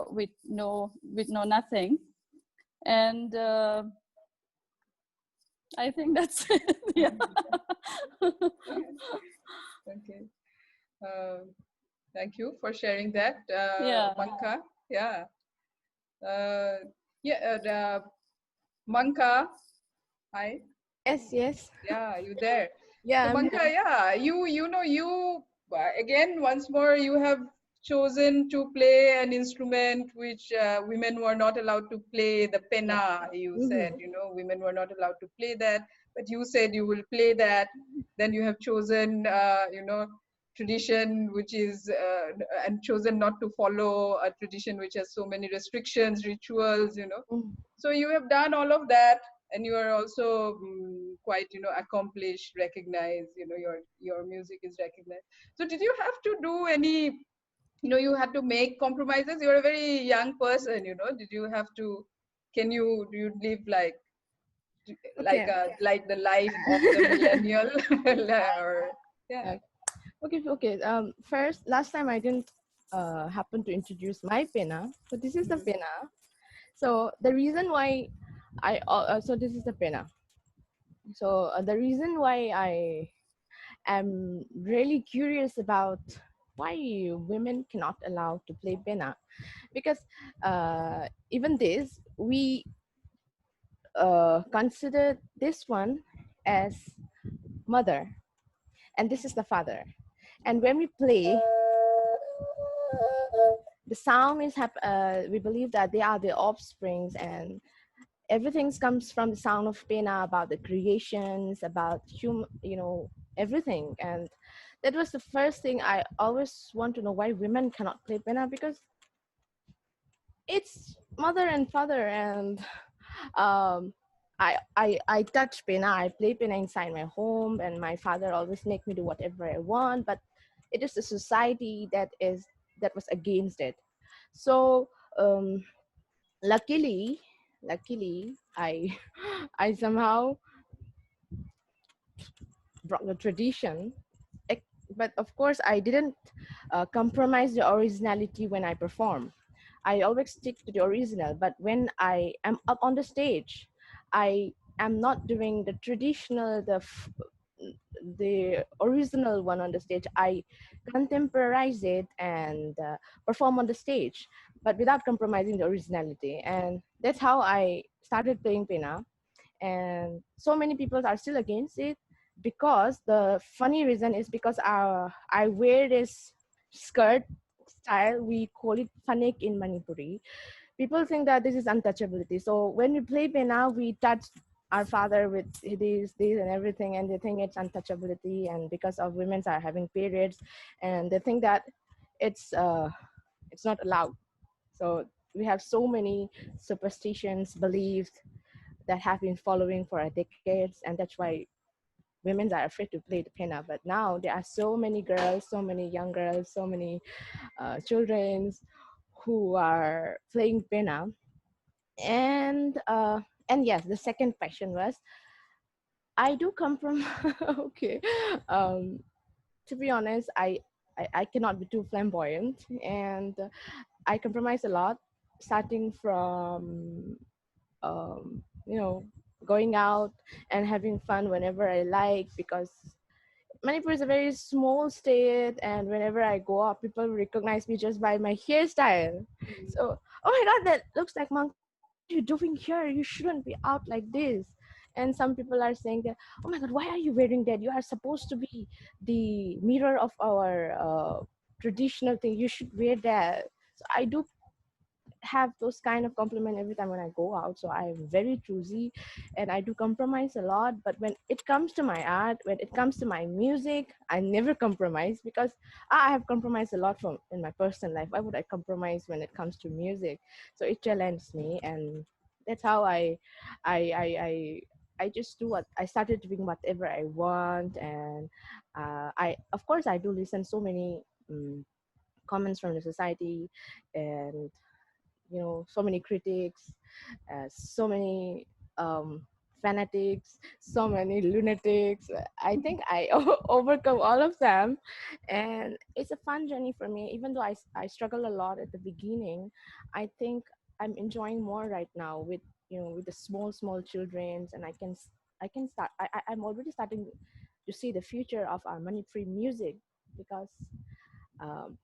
with no nothing, and I think that's it. Yeah. Okay. Thank you for sharing that, Yeah. Mangka. Yeah. The Mangka. Hi. Yes. Yeah, you there? Yeah, So I'm Mangka, here. yeah, again once more you have chosen to play an instrument which women were not allowed to play, the Yeah. penna. You said, Mm-hmm. women were not allowed to play that, but you said you will play that. Then you have chosen, tradition which is and chosen not to follow a tradition which has so many restrictions, rituals. Mm. So you have done all of that, and you are also quite accomplished, recognized. Your music is recognized. So did you have to do any, you had to make compromises? You're a very young person. Did you have to, do you live like Okay. like the life of the millennial? Or yeah. Uh, okay. First, last time I didn't happen to introduce my penna, so this is the Mhm. penna. So the reason why so this is the penna. So the reason why I am really curious about why women cannot allow to play penna, because even this we consider this one as mother, and this is the father. And when we play, the sound is we believe that they are the offsprings, and everything comes from the sound of pena, about the creations, about everything. And that was the first thing I always want to know, why women cannot play pena, because it's mother and father. And um I touch pena, I play pena inside my home, and my father always make me do whatever I want, but it is the society that was against it. So luckily I I somehow brought the tradition. But of course I didn't compromise the originality when I perform. I always stick to the original, but when I am up on the stage, I am not doing the traditional, the original one on the stage. I contemporize it and perform on the stage, but without compromising the originality. And that's how I started playing pena. And so many people are still against it, because the funny reason is because I wear this skirt style. We call it fanek in Manipuri. People think that this is untouchability. So when we play pena, we touch our father with these and everything, and they think it's untouchability, and because of women's are having periods, and they think that it's not allowed. So we have so many superstitions, beliefs that have been following for decades, and that's why women are afraid to play the pena. But now there are so many girls, so many young girls, so many children who are playing pena. And yes, the second question was, I do come from okay. To be honest, I cannot be too flamboyant, and I compromise a lot, starting from going out and having fun whenever I like, because Manipur is a very small state, and whenever I go out, people recognize me just by my hairstyle. So, oh my God, that looks like Mangka. What are you doing here? You shouldn't be out like this. And some people are saying that, oh my God, why are you wearing that? You are supposed to be the mirror of our traditional thing. You should wear that. So I do have those kind of compliment every time when I go out. So I'm very choosy, and I do compromise a lot. But when it comes to my art, when it comes to my music, I never compromise, because I have compromised a lot from in my personal life. Why would I compromise when it comes to music? So it challenges me, and that's how I I I I just do what I started doing whatever I want. And I, of course, I do listen so many comments from the society, and so many critics, so many fanatics, so many lunatics. I think I overcome all of them, and it's a fun journey for me. Even though I struggle a lot at the beginning, I think I'm enjoying more right now with with the small children, and I can start. I'm already starting to see the future of our money-free music, because um,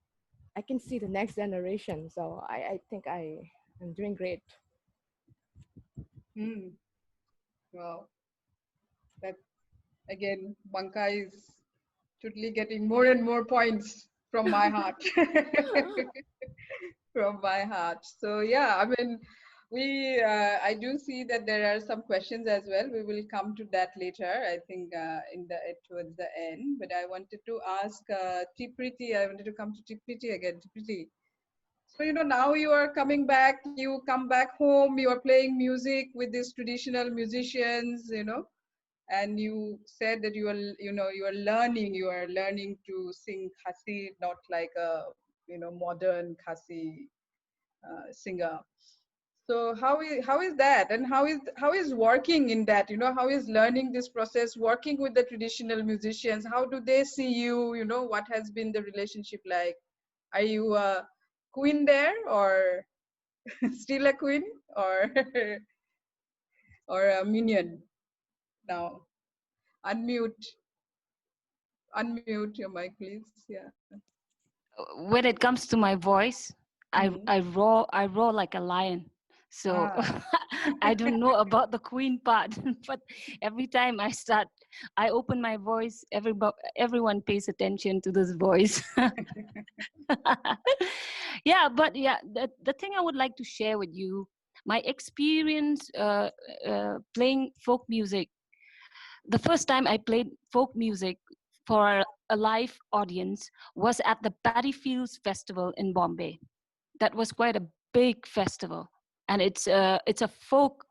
I can see the next generation. So I think I'm doing great. Hmm. Wow. That again, Banka is totally getting more and more points from my heart. From my heart. So yeah, I mean, I do see that there are some questions as well. We will come to that later, I think, towards the end. But I wanted to ask Tipriti. I wanted to come to Tipriti again. Tipriti. So now you are coming back. You come back home. You are playing music with these traditional musicians. And you said that you are learning to sing Khasi, not like a modern Khasi singer. So how is that, and how is working in that? How is learning this process, working with the traditional musicians? How do they see you? What has been the relationship like? Are you a queen there, or still a queen, or or a minion now? Unmute, unmute your mic, please. Yeah. When it comes to my voice, I roar like a lion. So Ah. I don't know about the queen part, but every time I open my voice, everyone pays attention to this voice. Yeah, but yeah, the thing I would like to share with you, my experience playing folk music. The first time I played folk music for a live audience was at the Paddy Fields Festival in Bombay. That was quite a big festival, and it's a folk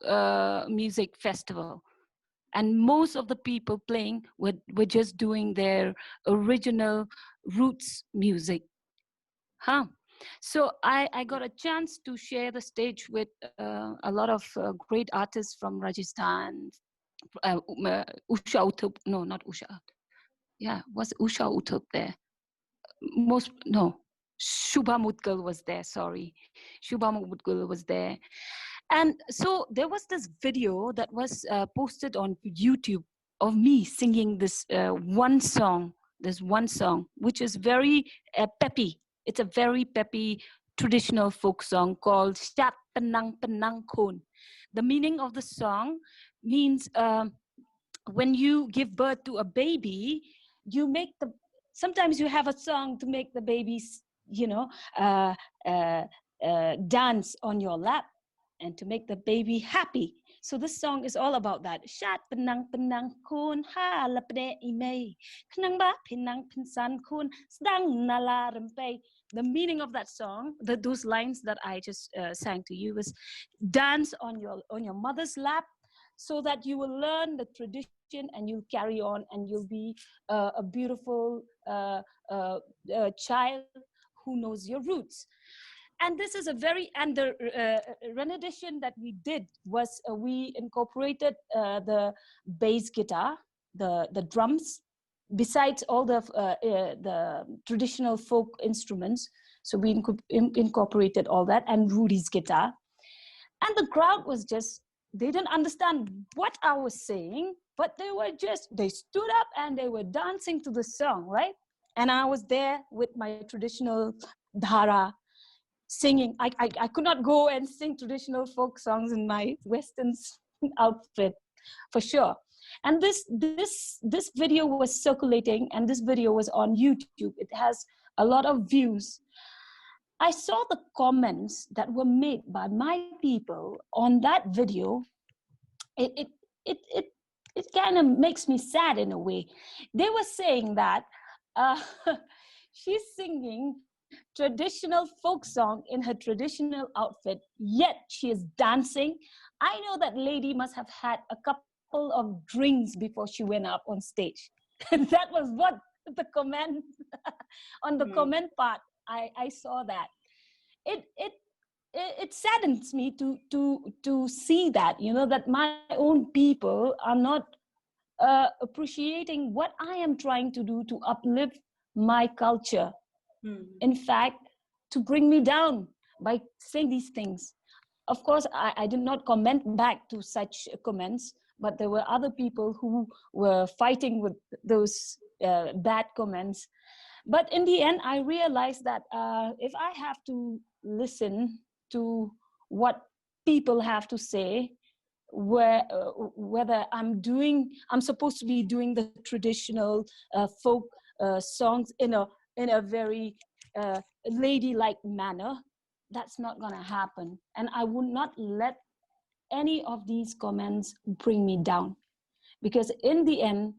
music festival. And most of the people playing were just doing their original roots music. Huh. So I got a chance to share the stage with a lot of great artists from Rajasthan, Usha Uthup, no, not Usha. Yeah, was Usha Uthup there? No, Shubha Mudgal was there, sorry. Shubha Mudgal was there. And so there was this video that was posted on YouTube of me singing this one song, which is very peppy. It's a very peppy traditional folk song called Shat Penang Penang Khon. The meaning of the song means when you give birth to a baby, sometimes you have a song to make the babies, dance on your lap and to make the baby happy. So this song is all about that. Shat penang penang kun ha lapde imei knang ba penang pensan kun sedang nala rempe. The meaning of that song, those lines that I just sang to you, is dance on your mother's lap, so that you will learn the tradition and you'll carry on and you'll be a beautiful child who knows your roots. And this is a very, and the rendition that we did was we incorporated the bass guitar, the drums, besides all the traditional folk instruments. So we incorporated all that, and Rudy's guitar. And the crowd was just, they didn't understand what I was saying, but they stood up and they were dancing to the song, right? And I was there with my traditional dhara, singing. I could not go and sing traditional folk songs in my Western outfit, for sure. And this video was circulating, and this video was on YouTube. It has a lot of views. I saw the comments that were made by my people on that video. It kind of makes me sad in a way. They were saying that she's singing traditional folk song in her traditional outfit, yet she is dancing. I know that lady must have had a couple of drinks before she went up on stage. That was what the comment on the comment part. I saw that. It saddens me to see that, you know, that my own people are not appreciating what I am trying to do to uplift my culture. In fact, to bring me down by saying these things. Of course, I did not comment back to such comments, but there were other people who were fighting with those bad comments. But in the end, I realized that if I have to listen to what people have to say, whether I'm supposed to be doing the traditional folk songs in a very ladylike manner, that's not gonna happen. And I would not let any of these comments bring me down, because in the end,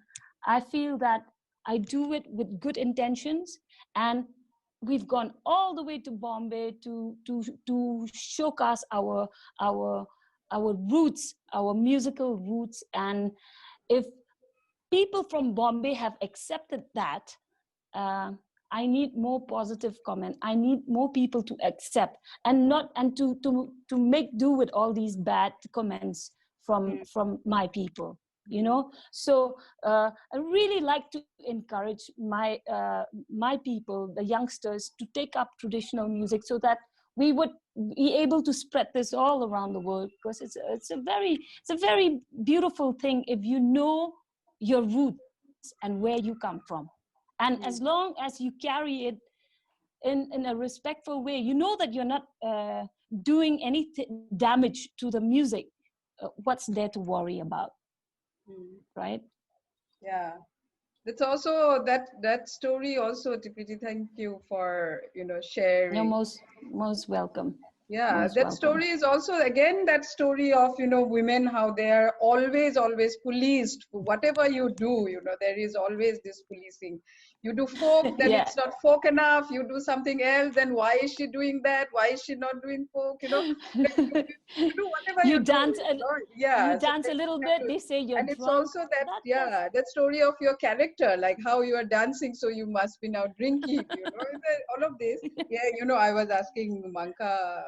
I feel that I do it with good intentions, and we've gone all the way to Bombay to showcase our roots, our musical roots. And if people from Bombay have accepted that, I need more positive comment. I need more people to accept and to make do with all these bad comments from my people, you know. So I really like to encourage my people, the youngsters, to take up traditional music, so that we would be able to spread this all around the world, because it's a very beautiful thing if you know your roots and where you come from. And as long as you carry it in a respectful way, you know that you're not doing any damage to the music. What's there to worry about, right? Yeah, that's also that story also, Tipriti. Thank you for sharing. You're most welcome. Yeah, Most that welcome. story is also again that story of women, how they are always policed for whatever you do. There is always this policing. You do folk, then it's not folk enough. You do something else, then why is she doing that? Why is she not doing folk? You do whatever you you dance. Do. Yeah, you dance a little bit. They say you're and drunk. it's also that story of your character, like how you are dancing, so you must be now drinking. All of this. Yeah, I was asking Mangka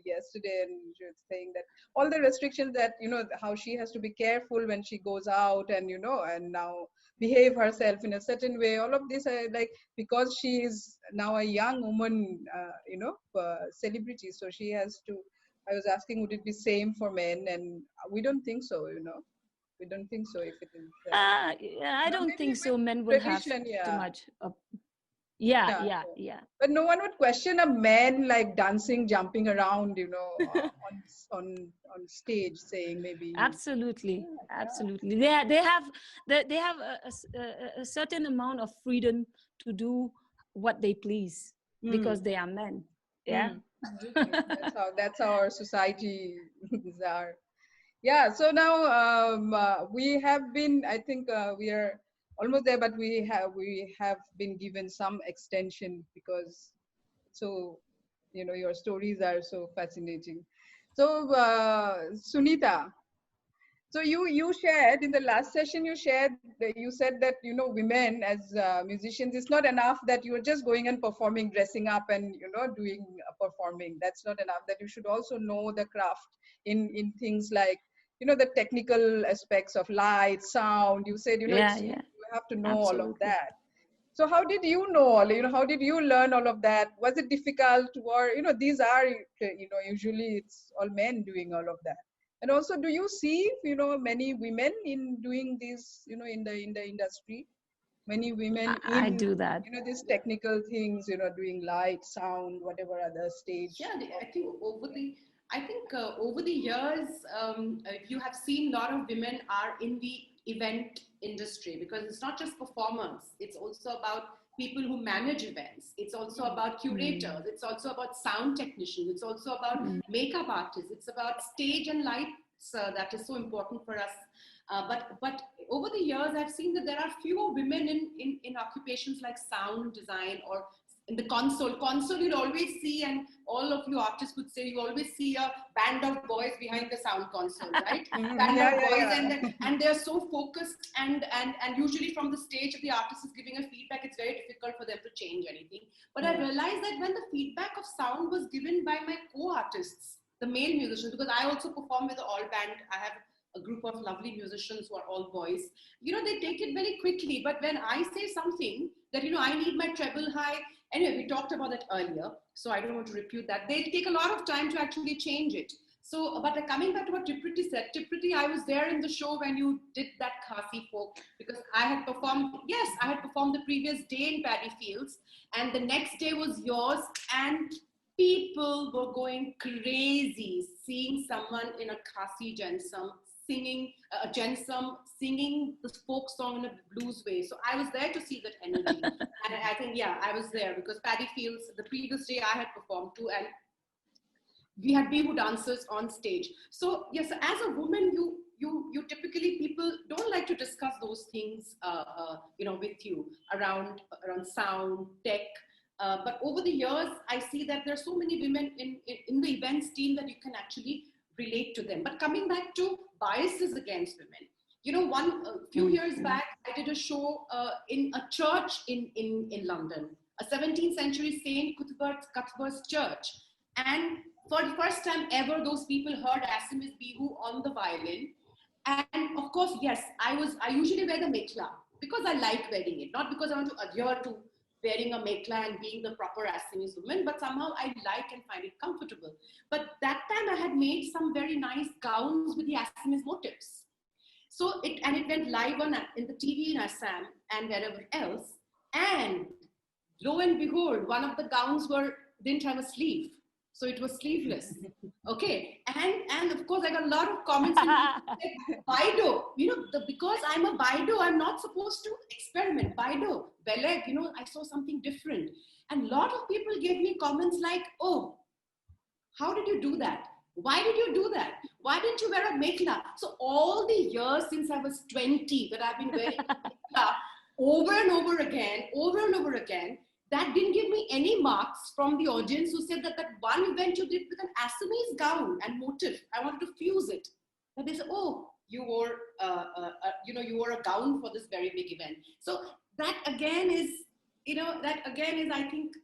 yesterday, and she was saying that all the restrictions that how she has to be careful when she goes out, and and now behave herself in a certain way. All of this, like, because she is now a young woman, celebrity, so she has to. I was asking, would it be same for men? And we don't think so. We don't think so. If it is, I don't think so. Men will have too much. Yeah. But no one would question a man like dancing, jumping around, on stage, saying maybe. Absolutely. They have a certain amount of freedom to do what they please, because they are men. Yeah. That's how our society are. Yeah, so now we have been, I think we are almost there, but we have been given some extension because, so, your stories are so fascinating. So Sunita, so you shared in the last session, you said that, women as musicians, it's not enough that you're just going and performing, dressing up and, doing performing. That's not enough, that you should also know the craft in things like, the technical aspects of light, sound. You said, Yeah, you yeah, have to know all of absolutely. that. So how did you know all, how did you learn all of that? Was it difficult, or, these are, usually it's all men doing all of that? And also, do you see, many women in doing this, in the industry, many women I in, do that. these technical things, doing light, sound, whatever other stage? Yeah, I think over the years, you have seen a lot of women are in the event industry, because it's not just performers. It's also about people who manage events. It's also about curators. It's also about sound technicians. It's also about makeup artists. It's about stage and lights that is so important for us. But over the years, I've seen that there are fewer women in occupations like sound design or in the console you'll always see, and all of you artists would say, you always see a band of boys behind the sound console, right? Band of boys, and they're so focused, and usually from the stage, if the artist is giving a feedback, it's very difficult for them to change anything. But I realized that when the feedback of sound was given by my co-artists, the male musicians, because I also perform with the all band, I have a group of lovely musicians who are all boys, they take it very quickly. But when I say something that, I need my treble high, anyway, we talked about that earlier, so I don't want to repeat that. They take a lot of time to actually change it. So, but coming back to what Tipriti said, Tipriti, I was there in the show when you did that Khasi folk, because I had performed the previous day in Paddy Fields, and the next day was yours, and people were going crazy seeing someone in a Khasi Jensam singing a Jensam, singing the folk song in a blues way. So I was there to see that energy. And I think, yeah, I was there because Paddy Fields, the previous day I had performed too, and we had Bihu dancers on stage. So yes, as a woman, you typically, people don't like to discuss those things, with you around sound, tech. But over the years, I see that there are so many women in the events team that you can actually relate to them. But coming back to biases against women, a few years back, I did a show in a church in London, a 17th century Saint Cuthbert's church. And for the first time ever, those people heard Assamese Bihu on the violin. And of course, yes, I usually wear the mekla because I like wearing it, not because I want to adhere to wearing a mekla and being the proper Assamese woman, but somehow I like and find it comfortable. But that time I had made some very nice gowns with the Assamese motifs. So it went live in the TV in Assam and wherever else. And lo and behold, one of the gowns didn't have a sleeve. So it was sleeveless. Okay. And of course I got a lot of comments. Baido, because I'm a Baido, I'm not supposed to experiment. Baido, Beleg, I saw something different. And a lot of people gave me comments like, oh, how did you do that? Why did you do that? Why didn't you wear a mekla? So all the years since I was 20 that I've been wearing a mekla over and over again, that didn't give me any marks from the audience who said that one event you did with an Assamese gown and motif, I wanted to fuse it. But they said, oh, you wore a gown for this very big event. So that again is, I think,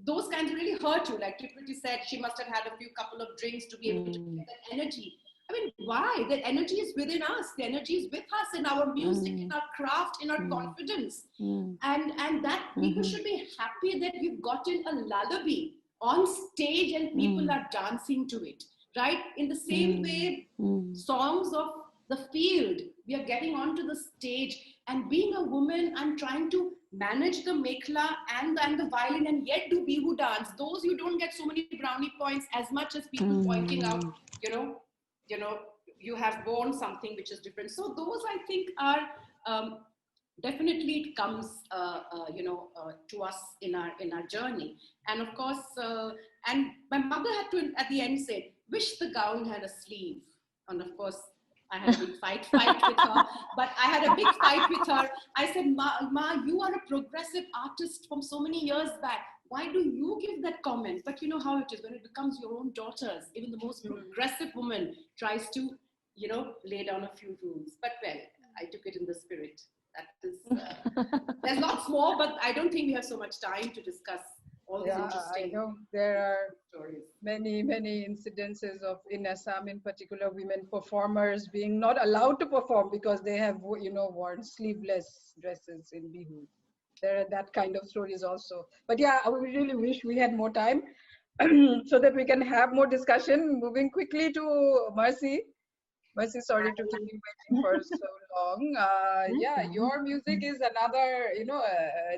those kinds really hurt you. Like Tipriti said, she must have had a couple of drinks to be able to get that energy. I mean, why? The energy is within us. The energy is with us in our music, in our craft, in our confidence. And that people should be happy that you've gotten a lullaby on stage and people are dancing to it, right? In the same way, songs of the field, we are getting onto the stage, and being a woman, I'm trying to manage the mekla and the violin and yet do bihu dance. Those you don't get so many brownie points as much as people pointing out, you have worn something which is different. So those I think are definitely it comes to us in our journey. And of course, and my mother had to at the end say, wish the gown had a sleeve. And of course, I had a big fight with her, but I had a big fight with her. I said, Ma, you are a progressive artist from so many years back. Why do you give that comment? But you know how it is when it becomes your own daughters. Even the most progressive woman tries to, lay down a few rules. But well, I took it in the spirit. That is, there's lots more, but I don't think we have so much time to discuss all these interesting. I know there are stories. Many incidences of, in Assam in particular, women performers being not allowed to perform because they have, worn sleeveless dresses in Bihu. There are that kind of stories also. But yeah, I really wish we had more time so that we can have more discussion. Moving quickly to Mercy. Mercy, sorry to keep you waiting for so long. Yeah, your music is another,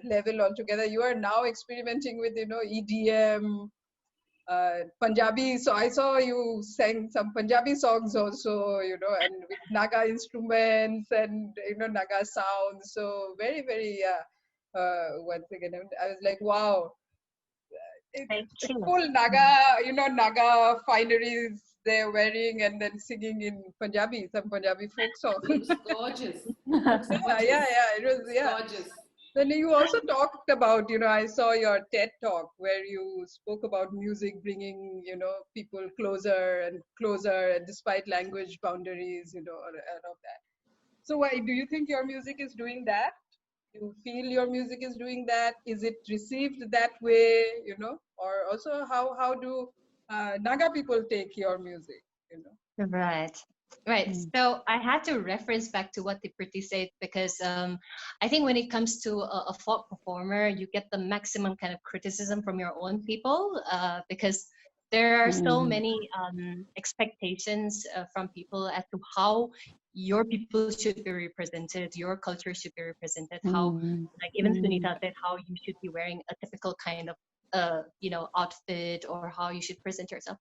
level altogether. You are now experimenting with, EDM, Punjabi. So I saw you sang some Punjabi songs also, and with Naga instruments and, Naga sounds. So very, very, once again, I was like, wow. Thank It's you. full Naga, Naga fineries they're wearing and then singing in Punjabi, some Punjabi folk songs. It looks gorgeous. It looks gorgeous. It was, gorgeous. Then you also talked about, I saw your TED talk where you spoke about music bringing, people closer and closer despite language boundaries, and all that. So why do you think your music is doing that? You feel your music is doing that? Is it received that way, or also how do Naga people take your music, Right. So I had to reference back to what Tipriti said because I think when it comes to a folk performer, you get the maximum kind of criticism from your own people because there are so many expectations from people as to how your people should be represented, your culture should be represented, how, like even Sunita said, how you should be wearing a typical kind of outfit or how you should present yourself.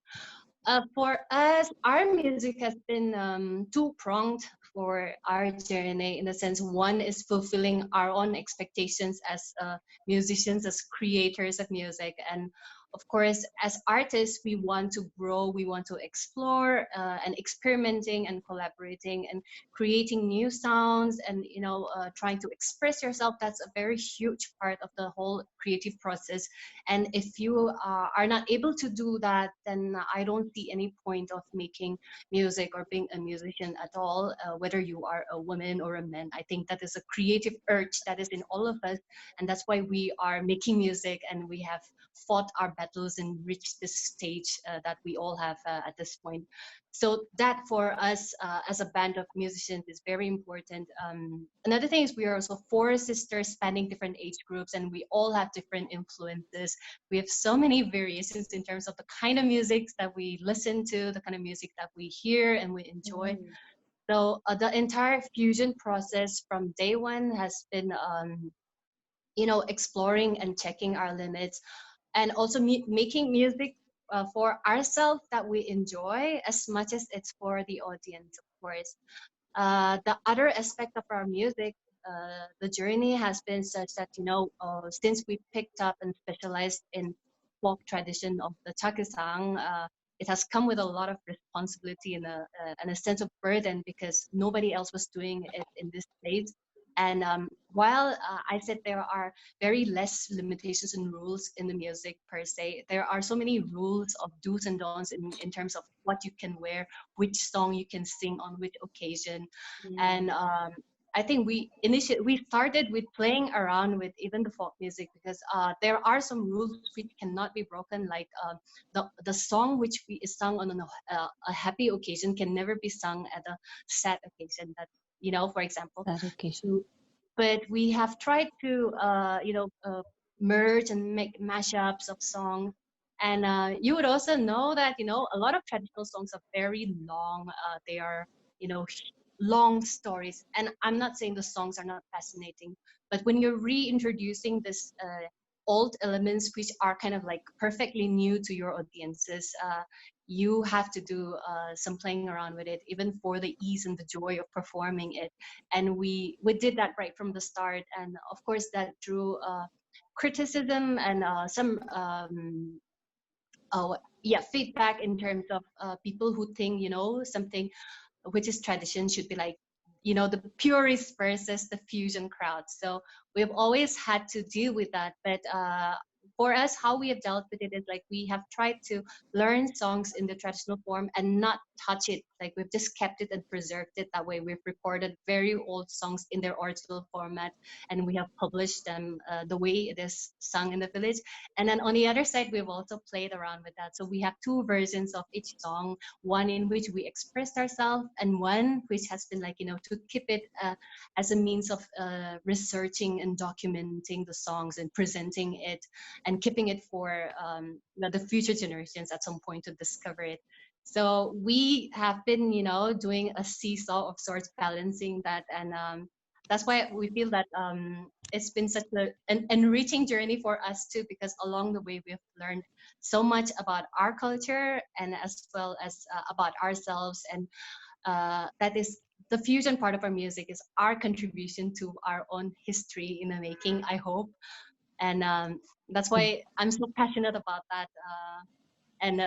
For us, our music has been two-pronged for our journey in the sense one is fulfilling our own expectations as musicians, as creators of music. And of course, as artists, we want to grow, we want to explore and experimenting and collaborating and creating new sounds and, trying to express yourself. That's a very huge part of the whole creative process. And if you are not able to do that, then I don't see any point of making music or being a musician at all, whether you are a woman or a man. I think that is a creative urge that is in all of us. And that's why we are making music and we have fought our battles and reached this stage that we all have at this point. So that for us as a band of musicians is very important. Another thing is we are also four sisters spanning different age groups and we all have different influences. We have so many variations in terms of the kind of music that we listen to, the kind of music that we hear and we enjoy. So the entire fusion process from day one has been, exploring and checking our limits and also making music for ourselves that we enjoy as much as it's for the audience, of course. The other aspect of our music, the journey has been such that, since we picked up and specialized in folk tradition of the Chakisang, it has come with a lot of responsibility and a sense of burden because nobody else was doing it in this space. And while I said there are very less limitations and rules in the music per se, there are so many rules of do's and don'ts in terms of what you can wear, which song you can sing on which occasion. And I think we started with playing around with even the folk music because there are some rules which cannot be broken, like the song which is sung on a happy occasion can never be sung at a sad occasion. That, for example. That occasion. But we have tried to merge and make mashups of songs. And you would also know that, a lot of traditional songs are very long. They are, long stories. And I'm not saying the songs are not fascinating, but when you're reintroducing this old elements which are kind of like perfectly new to your audiences, you have to do some playing around with it, even for the ease and the joy of performing it. And we did that right from the start. And of course, that drew criticism and some feedback in terms of people who think, something which is tradition, should be like, you know, the purist versus the fusion crowd. So we've always had to deal with that. But for us, how we have dealt with it is like we have tried to learn songs in the traditional form and not touch it. Like we've just kept it and preserved it that way. We've recorded very old songs in their original format, and we have published them the way it is sung in the village. And then on the other side, we've also played around with that. So we have two versions of each song, one in which we expressed ourselves, and one which has been like, you know, to keep it as a means of researching and documenting the songs and presenting it and keeping it for the future generations at some point to discover it. So we have been, you know, doing a seesaw of sorts, balancing that, and that's why we feel that it's been such an enriching journey for us too, because along the way we've learned so much about our culture and as well as about ourselves, and that is the fusion part of our music is our contribution to our own history in the making, I hope. And that's why I'm so passionate about that. And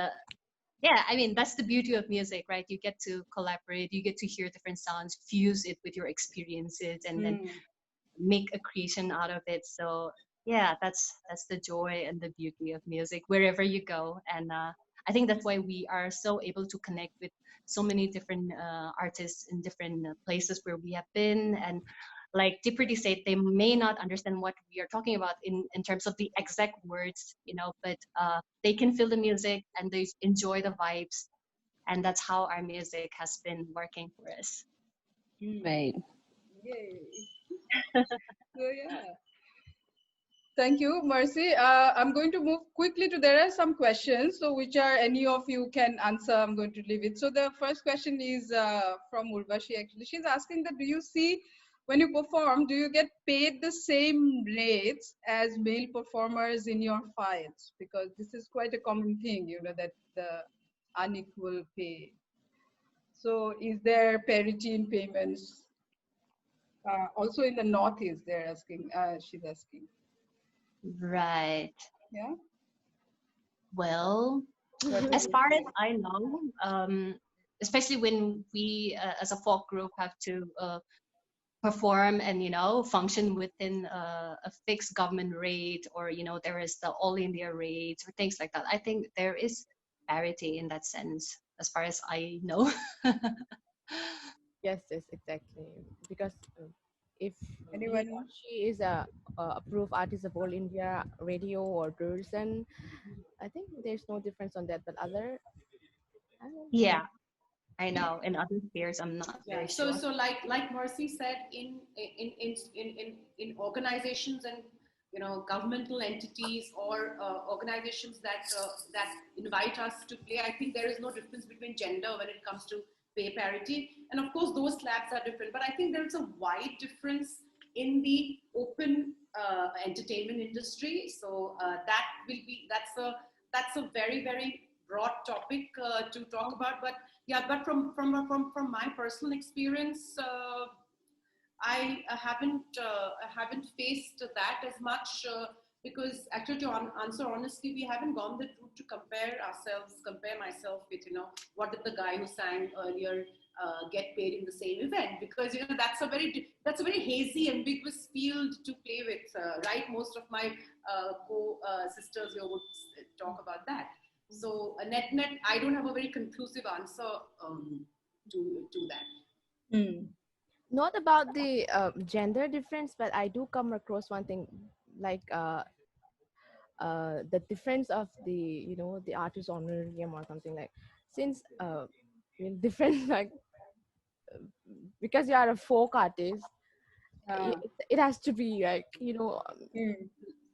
yeah, I mean, that's the beauty of music, right? You get to collaborate, you get to hear different sounds, fuse it with your experiences, and then make a creation out of it. So yeah, that's the joy and the beauty of music wherever you go. And I think that's why we are so able to connect with so many different artists in different places where we have been. And like Tipriti said, they may not understand what we are talking about in terms of the exact words, you know, but they can feel the music and they enjoy the vibes. And that's how our music has been working for us. Right. Yay. So yeah. Thank you, Mercy. I'm going to move quickly to, there are some questions, so which are any of you can answer. I'm going to leave it. So the first question is from Urvashi actually. She's asking that, do you see, when you perform, do you get paid the same rates as male performers in your files? Because this is quite a common thing, you know, that the unequal pay. So is there parity in payments? Also in the Northeast, they're asking, she's asking. Right. Yeah. Well, as far as I know, especially when we as a folk group have to perform and, you know, function within a fixed government rate, or, you know, there is the all India rates or things like that, I think there is parity in that sense as far as I know. Yes, exactly. Because if Anyone? he or she is a approved artist of All India Radio or Dursan, I think there's no difference on that. But other, I don't know. Yeah, I know. In other spheres, I'm not very So sure. so like Mercy said, in organizations and, you know, governmental entities or organizations that that invite us to play, I think there is no difference between gender when it comes to pay parity. And of course, those slabs are different. But I think there is a wide difference in the open entertainment industry. So that will be, that's a very, very broad topic to talk about. But yeah, but from my personal experience, I haven't faced that as much, because actually, to answer honestly, we haven't gone the route to compare myself with, you know, what did the guy who sang earlier get paid in the same event, because, you know, that's a very hazy, ambiguous field to play with, right? Most of my sisters here would talk about that. So net, I don't have a very conclusive answer to that. Not about the gender difference, but I do come across one thing, like the difference of the, you know, the artist honorarium or something, like, since different like because you are a folk artist, it has to be like, you know,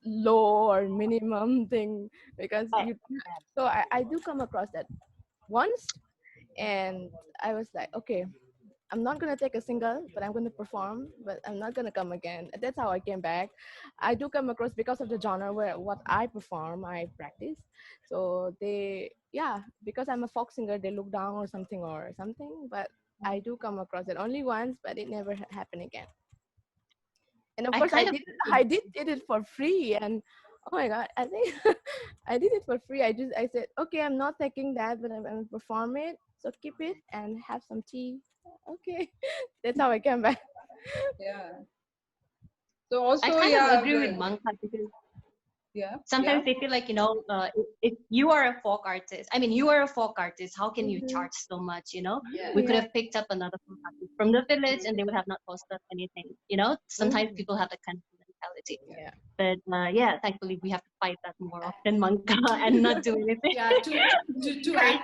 low or minimum thing, because you, so I do come across that once, and I was like, okay, I'm not gonna take a single, but I'm gonna perform, but I'm not gonna come again. That's how I came back. I do come across, because of the genre where what I perform, I practice. So they, yeah, because I'm a folk singer, they look down or something. But I do come across it only once, but it never happened again. And of I course, kind of I did it for free, and oh my god, I think I did it for free. I said, okay, I'm not taking that, but I'm gonna perform it. So keep it and have some tea. Okay, that's how I came back. Yeah. So I also, kind of yeah, agree with Mangka because yeah, sometimes they feel like, if you are a folk artist, I mean, you are a folk artist, how can you charge so much, Yeah. we could Yeah. have picked up another folk artist from the village and they would have not posted anything, sometimes people have that kind of mentality. Yeah. But yeah, thankfully we have to fight that more often, Mangka, and not do anything. Yeah, to add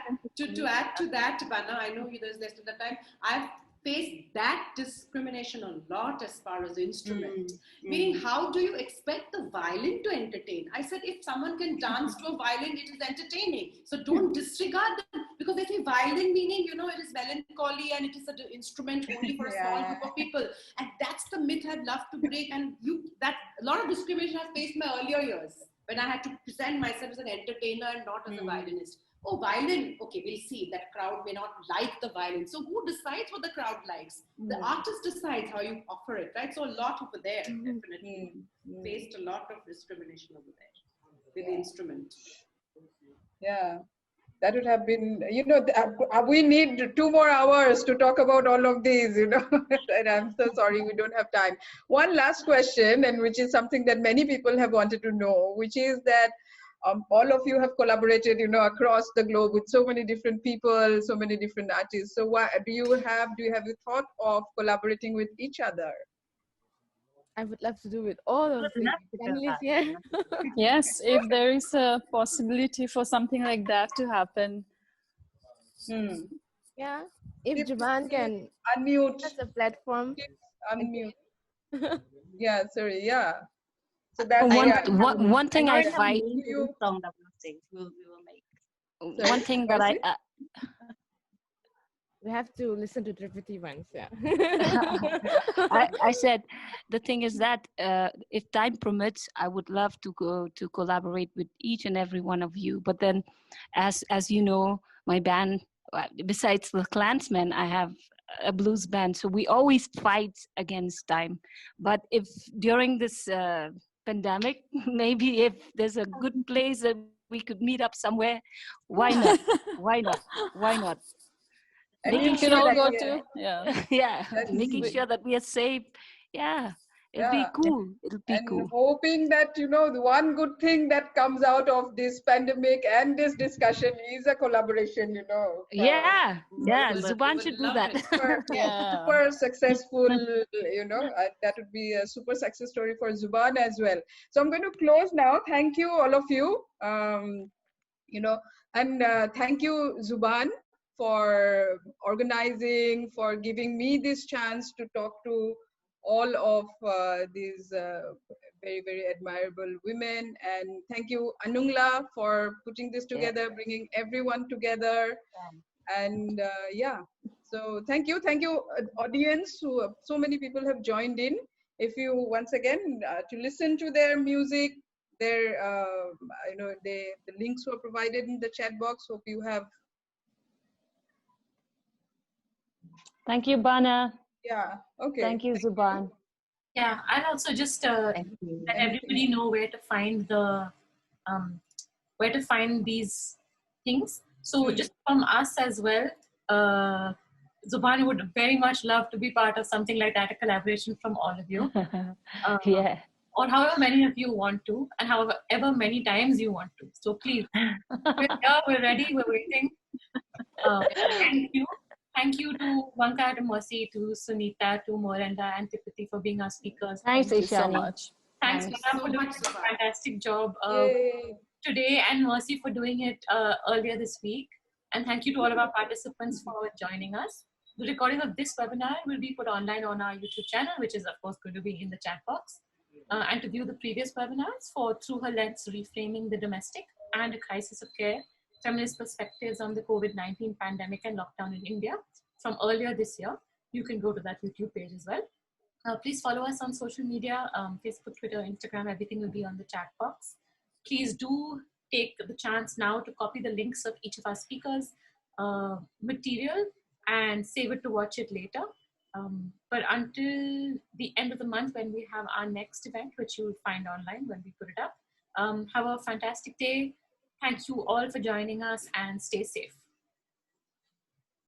to that, Bana, I know there's less of the time. I've faced that discrimination a lot as far as the instrument. Meaning, how do you expect the violin to entertain? I said, if someone can dance to a violin, it is entertaining. So don't disregard them, because they say violin meaning, it is melancholy and it is an instrument only for a small group of people. And that's the myth I'd love to break. And that a lot of discrimination I faced in my earlier years, when I had to present myself as an entertainer and not as a violinist. Oh, violin, okay, we'll see. That crowd may not like the violin. So who decides what the crowd likes? The artist decides how you offer it, right? So a lot over there, definitely. Faced a lot of discrimination over there with the instrument. yeah. That would have been, we need 2 more hours to talk about all of these, and I'm so sorry we don't have time. One last question, and which is something that many people have wanted to know, which is that all of you have collaborated, across the globe with so many different people, so many different artists. So do you have a thought of collaborating with each other? I would love to do with all of the panelists here. Yes, if there is a possibility for something like that to happen. Yeah, if Zubaan can unmute, that's a platform. unmute. Yeah, sorry, yeah. So that's one thing I find song that we will make. One thing that we have to listen to Tipriti once, yeah. I said the thing is that if time permits, I would love to go to collaborate with each and every one of you. But then, as you know, my band, besides the Klansmen, I have a blues band, so we always fight against time. But if during this pandemic, maybe if there's a good place that we could meet up somewhere, why not? Why not? Why not? Making sure that go to, yeah, making sure that we are safe. Yeah, it'll be cool. It'll be cool. Hoping that, the one good thing that comes out of this pandemic and this discussion is a collaboration, Yeah, Zubaan should do that. Super successful, that would be a super success story for Zubaan as well. So I'm going to close now. Thank you, all of you. And thank you, Zubaan, for organizing, for giving me this chance to talk to all of these very, very admirable women. And thank you, Anungla, for putting this together, bringing everyone together. And so thank you, audience, who so many people have joined in. If you, once again, to listen to their music, their, the links were provided in the chat box. Hope you have. Thank you, Bana. Yeah, okay. Thank you, Zubaan. Yeah, I'll also just let everybody know where to find these things. So just from us as well, Zubaan would very much love to be part of something like that, a collaboration from all of you. Yeah. Or however many of you want to, and however many times you want to. So please, we're here, we're ready, we're waiting. Thank you. Thank you to Mangka, to Mercy, to Sunita, to MoArenla, and Tipriti for being our speakers. Thanks, Thank you so much. Thanks, Lana, for doing a fantastic job today, and Mercy for doing it earlier this week. And thank you to all of our participants for joining us. The recording of this webinar will be put online on our YouTube channel, which is of course going to be in the chat box. And to view the previous webinars for Through Her Lens, Reframing the Domestic and a Crisis of Care, Feminist Perspectives on the COVID-19 Pandemic and Lockdown in India from earlier this year, you can go to that YouTube page as well. Please follow us on social media, Facebook, Twitter, Instagram, everything will be on the chat box. Please do take the chance now to copy the links of each of our speakers' material and save it to watch it later. But until the end of the month, when we have our next event, which you'll find online when we put it up, have a fantastic day. Thank you all for joining us and stay safe.